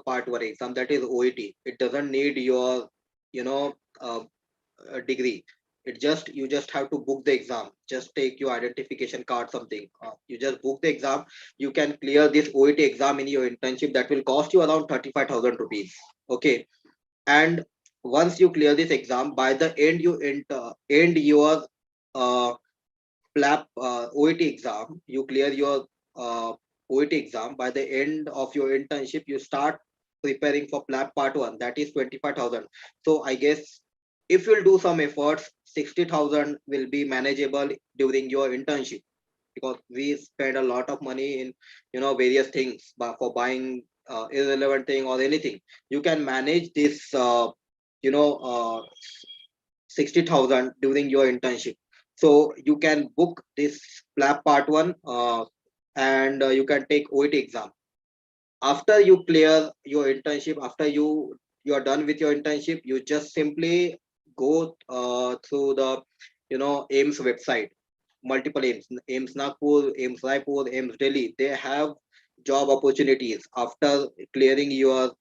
part 1 exam, that is OET. It doesn't need your you know uh, degree. You just have to book the exam, just take your identification card, something, you just book the exam. You can clear this OET exam in your internship, that will cost you around 35,000 rupees. Okay. And once you clear this exam, by the end you end your uh, PLAP OET exam, you clear your OET exam. By the end of your internship, you start preparing for PLAP part 1, that is 25,000. So I guess if you'll do some efforts, 60,000 will be manageable during your internship, because we spend a lot of money in various things, but for buying irrelevant thing or anything. You can manage this you know uh, 60,000 during your internship. So you can book this PLAB part 1, and you can take OET exam. After you clear your internship, after you are done with your internship, you just simply go through the AIMS website. Multiple AIMS Nagpur, AIMS Raipur, AIMS Delhi. They have job opportunities. After clearing your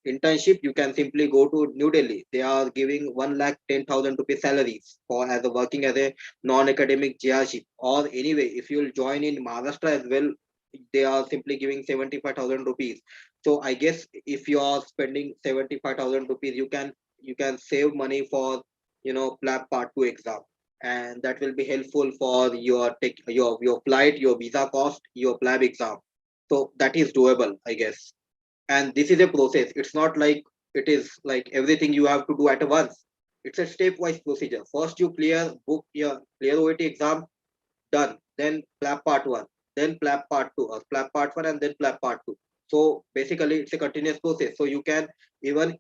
internship, you can simply go to New Delhi. They are giving 1,10,000 rupees salaries for as a working as a non-academic JRship. Or anyway, if you'll join in Maharashtra as well, they are simply giving 75,000 rupees. So I guess if you are spending 75,000 rupees, you can save money for PLAB part 2 exam, and that will be helpful for your flight, your visa cost, your PLAB exam. So that is doable, I guess. And this is a process. It's not like it is like everything you have to do at once. It's a stepwise procedure. First you clear OET exam, done. Then PLAB part 1, then PLAB part 2, or PLAB part 1 and then PLAB part 2. So basically it's a continuous process. So you can, even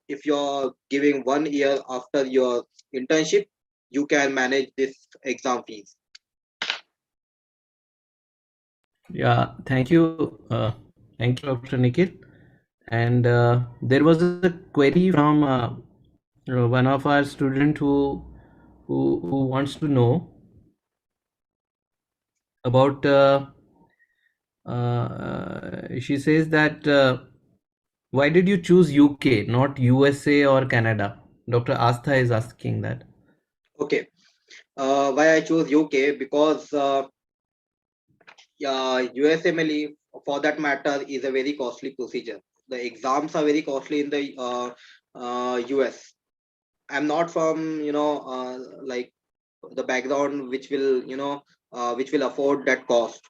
if you're giving 1 year after your internship, you can manage this exam fees. Yeah, thank you, Dr. Nikhil. And there was a query from one of our student who wants to know about. She says that why did you choose UK, not USA or Canada? Dr. Astha is asking that. Okay. Why I chose UK? Because USMLE, for that matter, is a very costly procedure. The exams are very costly in the US. I'm not from like the background which will which will afford that cost.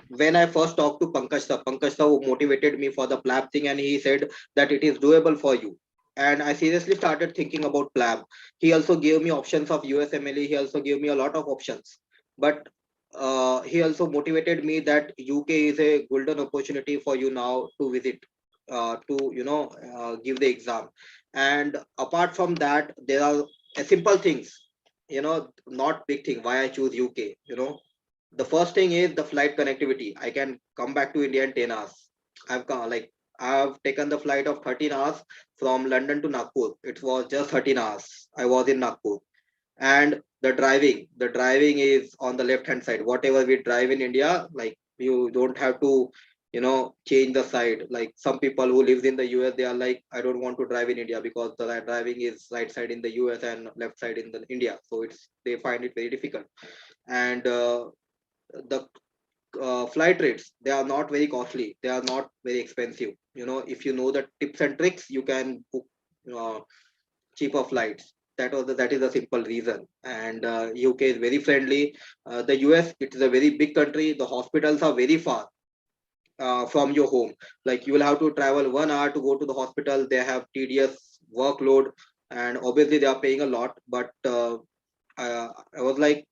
When I first talked to Pankaj sir motivated me for the PLAB thing, and he said that it is doable for you. And I seriously started thinking about PLAB. He also gave me options of USMLE. He also gave me a lot of options. But he also motivated me that UK is a golden opportunity for you now to visit, to give the exam. And apart from that, there are simple things, not big thing. Why I choose UK, the first thing is the flight connectivity. I can come back to India in 10 hours. I've taken the flight of 13 hours from London to Nagpur. It was just 13 hours. I was in Nagpur. And the driving is on the left hand side. Whatever we drive in India, like, you don't have to change the side. Like, some people who lives in the US, they are like, I don't want to drive in India because the driving is right side in the US and left side in the India, so they find it very difficult. And the flight rates, they are not very costly, they are not very expensive. If you know the tips and tricks, you can book uh, cheaper flights. That is a simple reason. And UK is very friendly. The US, it is a very big country. The hospitals are very far from your home. Like, you will have to travel 1 hour to go to the hospital. They have tedious workload, and obviously they are paying a lot. But I was like,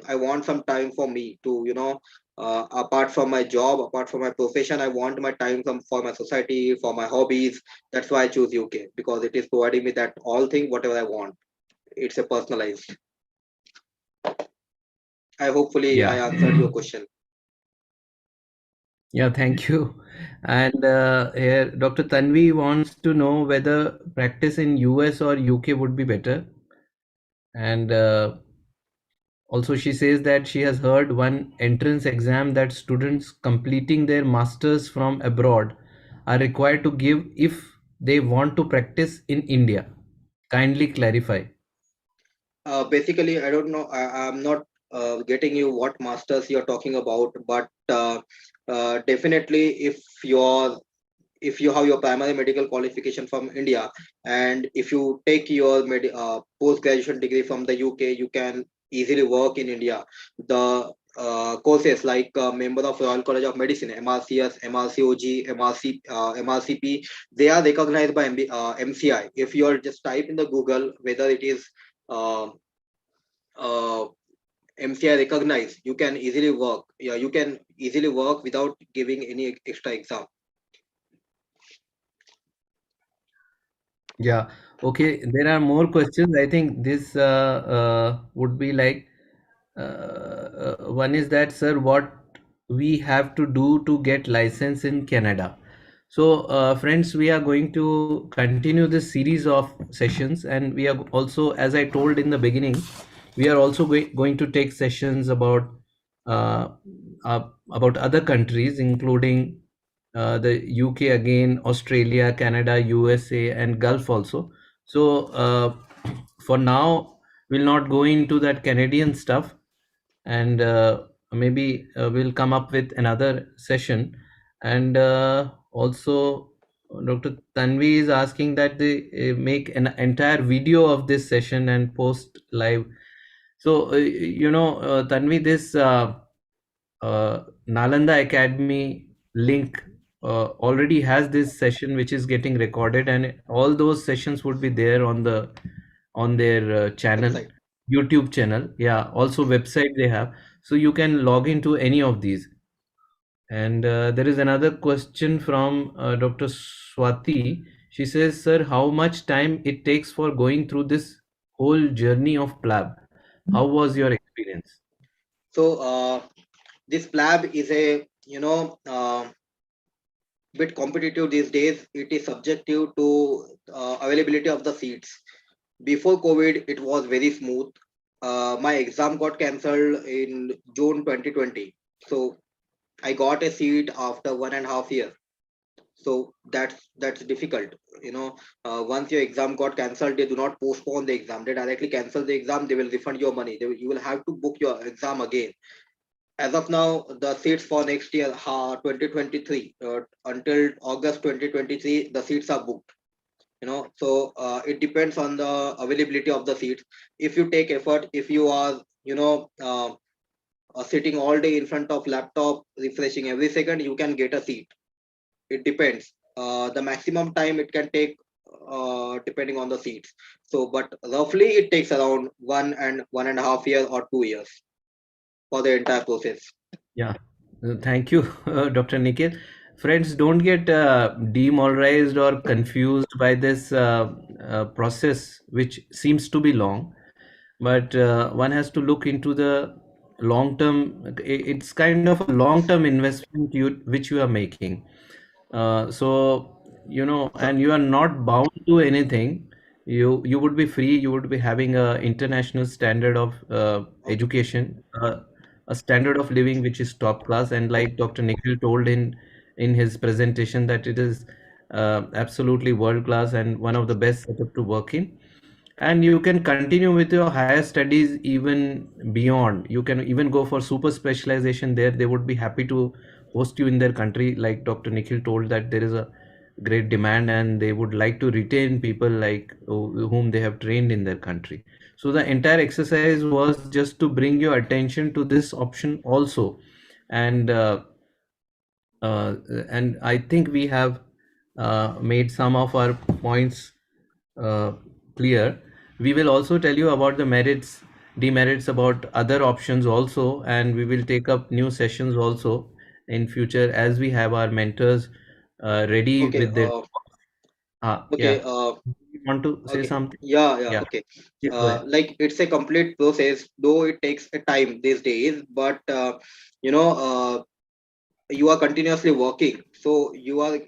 I want some time for me to, apart from my job, apart from my profession, I want my time for my society, for my hobbies. That's why I choose UK, because it is providing me that all thing, whatever I want. It's a personalized. Hopefully I Yeah. answered your question. Yeah, thank you. And here, Dr. Tanvi wants to know whether practice in US or UK would be better. And also, she says that she has heard one entrance exam that students completing their masters from abroad are required to give if they want to practice in India. Kindly clarify. Basically, I don't know. I'm not getting you what masters you're talking about, but definitely, if you have your primary medical qualification from India, and if you take your post graduation degree from the UK, you can easily work in India. The courses like member of Royal College of Medicine, MRCS, MRCOG, MRCP, they are recognized by MCI. If you are just type in the Google whether it is uh, uh, MCI recognized, you can easily work. Yeah, you can easily work without giving any extra exam. Yeah. Okay. There are more questions. I think this would be like one is that, sir, what we have to do to get license in Canada. So, friends, we are going to continue this series of sessions, and we are also, as I told in the beginning, we are also going to take sessions uh, about other countries, including the UK again, Australia, Canada, USA, and Gulf also. So for now, we'll not go into that Canadian stuff, and maybe we'll come up with another session. And also, Dr. Tanvi is asking that they make an entire video of this session and post live. So, Tanvi, this Nalanda Academy link already has this session which is getting recorded, and all those sessions would be there on their channel, Website. YouTube channel. Yeah, also website they have, so you can log into any of these. And there is another question from Dr. Swati. She says, "Sir, how much time it takes for going through this whole journey of PLAB? How was your experience?" So this PLAB is a bit competitive these days. It is subjective to availability of the seats. Before COVID, it was very smooth. My exam got cancelled in June 2020. So I got a seat after 1.5 years. So that's difficult. Once your exam got cancelled, they do not postpone the exam. They directly cancel the exam. They will refund your money. You will have to book your exam again. As of now, the seats for next year, 2023, until August 2023, the seats are booked. So it depends on the availability of the seats. If you take effort, if you are sitting all day in front of laptop refreshing every second, you can get a seat. It depends. The maximum time it can take, depending on the seats. So but roughly it takes around 1.5 years or 2 years for the entire process. Yeah, thank you, Dr. Nikhil. Friends, don't get demoralized or confused by this process, which seems to be long, but one has to look into the long term. It's kind of a long term investment which you are making. So and you are not bound to anything. You would be free. You would be having a international standard of education, a standard of living which is top class. And like Dr. Nikhil told in his presentation, that it is absolutely world class and one of the best setup to work in. And you can continue with your higher studies even beyond. You can even go for super specialization there. They would be happy to host you in their country. Like Dr. Nikhil told, that there is a great demand and they would like to retain people like whom they have trained in their country. So the entire exercise was just to bring your attention to this option also. And uh, and I think we have made some of our points uh, clear. We will also tell you about the merits, demerits, about other options also, and we will take up new sessions also in future as we have our mentors ready Okay. with their. Okay. Yeah. You want to say Okay. something? Yeah. Yeah. Okay. Please go ahead. Like it's a complete process, though it takes a time these days. But you know, you are continuously working, so you are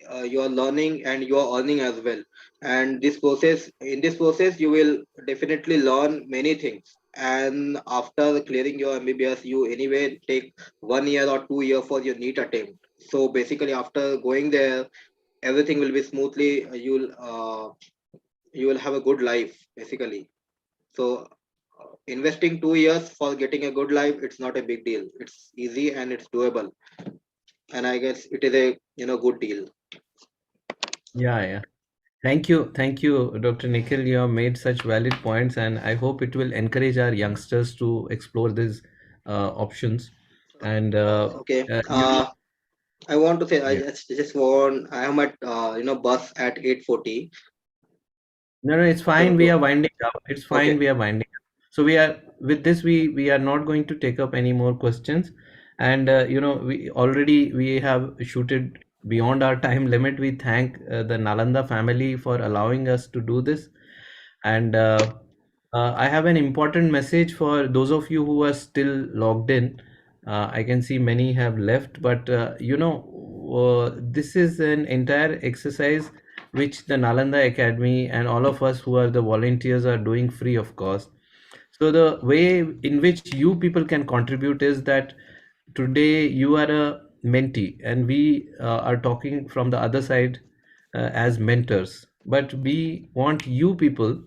learning and you are earning as well. And in this process you will definitely learn many things. And after clearing your MBBS, you anyway take 1 year or 2 year for your NEET attempt. So basically after going there, everything will be smoothly. You will have a good life basically. So investing 2 years for getting a good life, it's not a big deal. It's easy and it's doable, and I guess it is a good deal. Yeah, yeah. Thank you, Dr. Nikhil. You have made such valid points, and I hope it will encourage our youngsters to explore these options. And Okay. you know, I want to say, I yeah. just want, I am at bus at 8:40. No, no, it's So fine. We to are winding up. It's fine. Okay. We are winding up. So we are with this. We are not going to take up any more questions, and we have shooted beyond our time limit. We thank the Nalanda family for allowing us to do this, and I have an important message for those of you who are still logged in. I can see many have left, but this is an entire exercise which the Nalanda Academy and all of us who are the volunteers are doing free of cost. So the way in which you people can contribute is that today you are a mentee and we are talking from the other side as mentors. But we want you people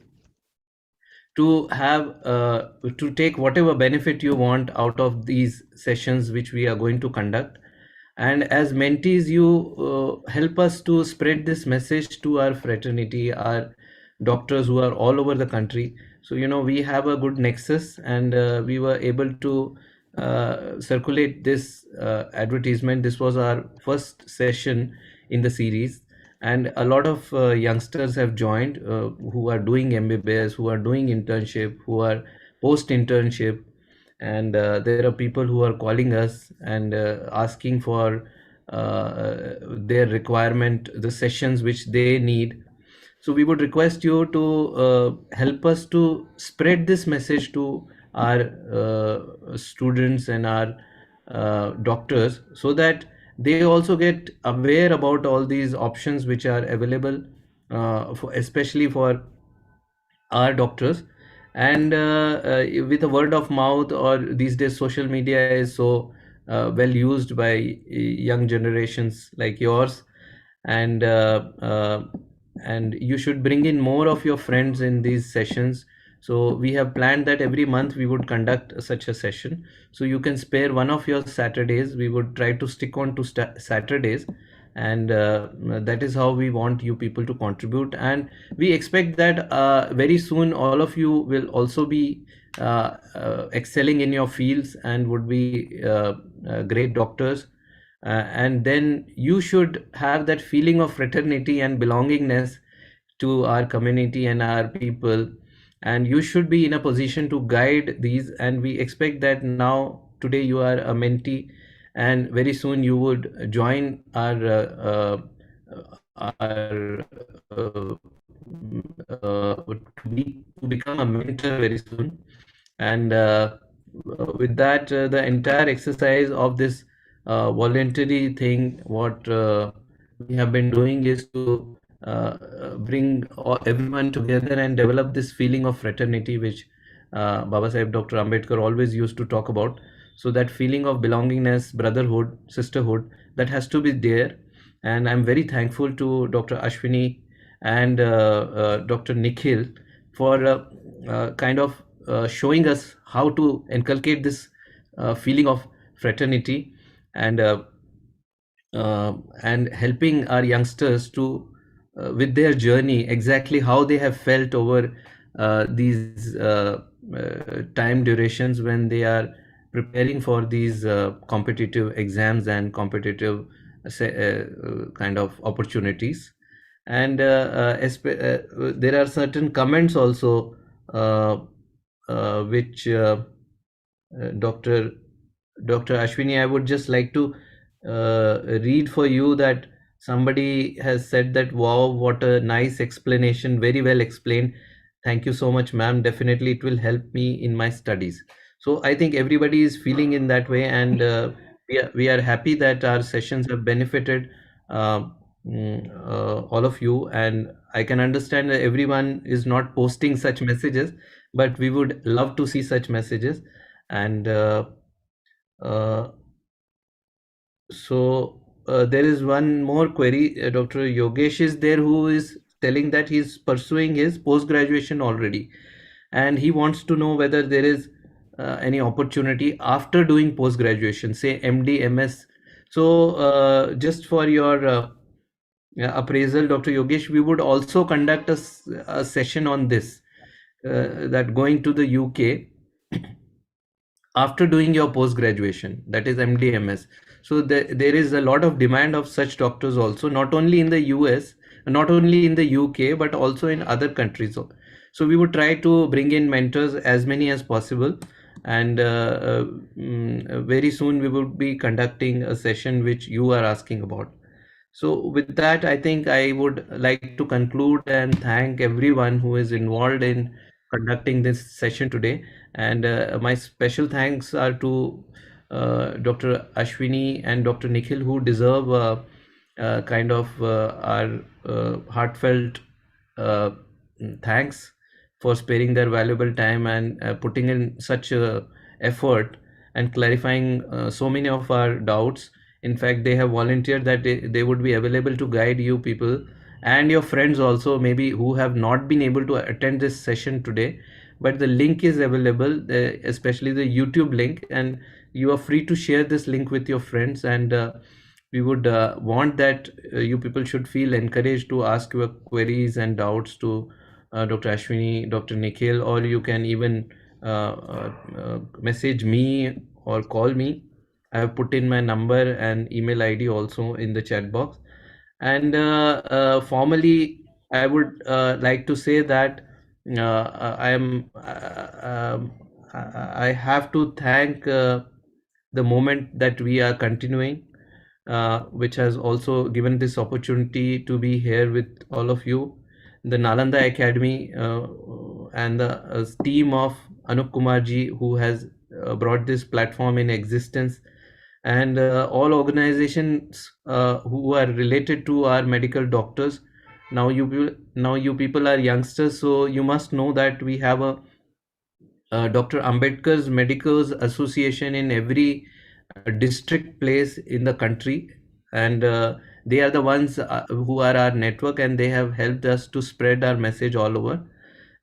to have to take whatever benefit you want out of these sessions which we are going to conduct. And as mentees, you help us to spread this message to our fraternity, our doctors who are all over the country. So we have a good nexus, and we were able to circulate this advertisement. This was our first session in the series, and a lot of youngsters have joined who are doing M.B.B.S, who are doing internship, who are post internship. And there are people who are calling us and asking for their requirement, the sessions which they need. So we would request you to help us to spread this message to our students and our doctors, so that they also get aware about all these options which are available, especially for our doctors. And with a word of mouth, or these days social media is so well used by young generations like yours. And and you should bring in more of your friends in these sessions. So we have planned that every month we would conduct such a session. So you can spare one of your Saturdays. We would try to stick on to Saturdays, and that is how we want you people to contribute, and we expect that very soon all of you will also be excelling in your fields and would be great doctors. And then you should have that feeling of fraternity and belongingness to our community and our people, and you should be in a position to guide these, and we expect that now today you are a mentee, and very soon you would join our to become a mentor very soon. And with that, the entire exercise of this voluntary thing, what we have been doing is to bring everyone together and develop this feeling of fraternity, which Baba Sahib Dr. Ambedkar always used to talk about. So that feeling of belongingness, brotherhood, sisterhood, that has to be there. And I'm very thankful to Dr. Ashwini and Dr. Nikhil for kind of showing us how to inculcate this feeling of fraternity, and helping our youngsters to with their journey, exactly how they have felt over these time durations when they are preparing for these competitive exams and competitive kind of opportunities. And there are certain comments also which Dr. Ashwini, I would just like to read for you that somebody has said that, wow, what a nice explanation, very well explained. Thank you so much, ma'am. Definitely it will help me in my studies. So I think everybody is feeling in that way, and we are happy that our sessions have benefited uh, all of you. And I can understand that everyone is not posting such messages, but we would love to see such messages. And uh, there is one more query. Dr. Yogesh is there, who is telling that he's pursuing his post graduation already, and he wants to know whether there is any opportunity after doing post graduation, say M.D.M.S. So just for your appraisal, Dr. Yogesh, we would also conduct a session on this, that going to the UK after doing your post graduation, that is MD/MS. So there is a lot of demand of such doctors also, not only in the US, not only in the UK, but also in other countries. So we would try to bring in mentors as many as possible, and very soon we would be conducting a session which you are asking about. So with that, I think I would like to conclude and thank everyone who is involved in conducting this session today. And my special thanks are to Dr. Ashwini and Dr. Nikhil, who deserve kind of our heartfelt uh, thanks for sparing their valuable time and putting in such effort and clarifying so many of our doubts. In fact, they have volunteered that they would be available to guide you people and your friends also, maybe who have not been able to attend this session today. But the link is available, especially the YouTube link, and you are free to share this link with your friends. And we would want that you people should feel encouraged to ask your queries and doubts to Dr. Ashwini, Dr. Nikhil, or you can even message me or call me. I have put in my number and email ID also in the chat box. And formally, I would like to say that I have to thank the moment that we are continuing, which has also given this opportunity to be here with all of you. The Nalanda Academy and the team of Anup Kumarji, who has brought this platform in existence, and all organizations who are related to our medical doctors. Now you people are youngsters, so you must know that we have a Dr. Ambedkar's Medicals Association in every district place in the country, and they are the ones who are our network, and they have helped us to spread our message all over.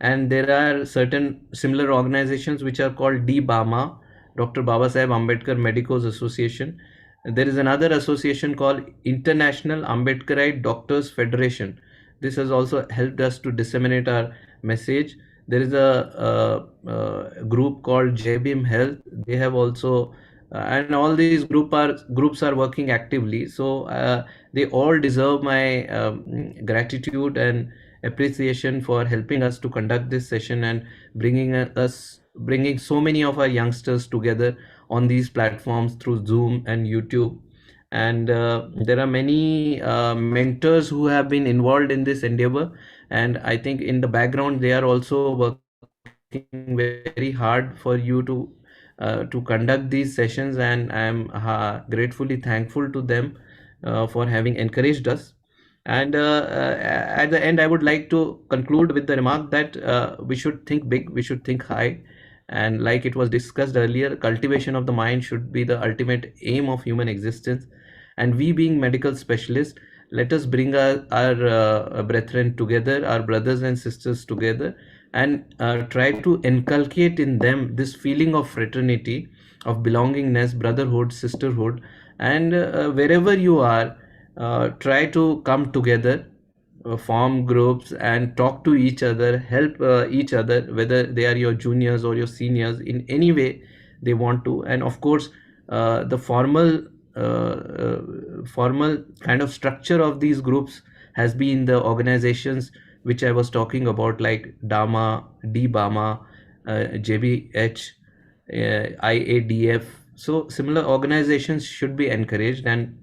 And there are certain similar organizations which are called DBAMA, Dr. Baba Saheb Ambedkar Medicals Association, There is another association called International Ambedkarite Doctors Federation. This has also helped us to disseminate our message. There is a group called JBIM Health. They have also, and all these groups are working actively. So they all deserve my gratitude and appreciation for helping us to conduct this session and bringing so many of our youngsters together on these platforms through Zoom and YouTube. And there are many mentors who have been involved in this endeavor, and I think in the background they are also working very hard for you to conduct these sessions, and I am gratefully thankful to them for having encouraged us. And at the end, I would like to conclude with the remark that we should think big, we should think high. And like it was discussed earlier, cultivation of the mind should be the ultimate aim of human existence. And we, being medical specialists, let us bring our brethren together, our brothers and sisters together, and try to inculcate in them this feeling of fraternity, of belongingness, brotherhood, sisterhood. And wherever you are, try to come together, form groups and talk to each other, help each other, whether they are your juniors or your seniors in any way they want to. And of course, the formal kind of structure of these groups has been the organizations which I was talking about, like DAMA, DBAMA, JBH, IADF. So similar organizations should be encouraged, and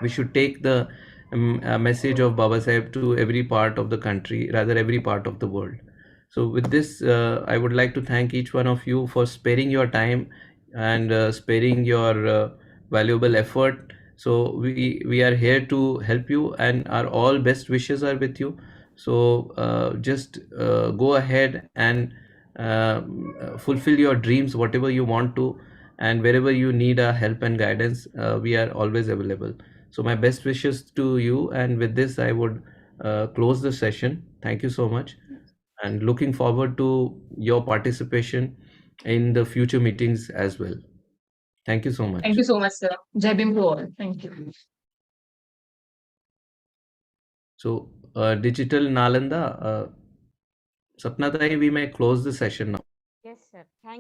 we should take the message of Baba Sahib to every part of the country, rather every part of the world. So with this, I would like to thank each one of you for sparing your time and sparing your valuable effort. So we are here to help you, and our all best wishes are with you. So just go ahead and fulfill your dreams, whatever you want to, and wherever you need our help and guidance, we are always available. So my best wishes to you, and with this I would close the session. Thank you so much, and looking forward to your participation in the future meetings as well. Thank you so Thank much. you so much, sir. Jai Bhim to all. Thank you. So digital Nalanda, Sapna Tai, we may close the session now. Yes, sir. Thank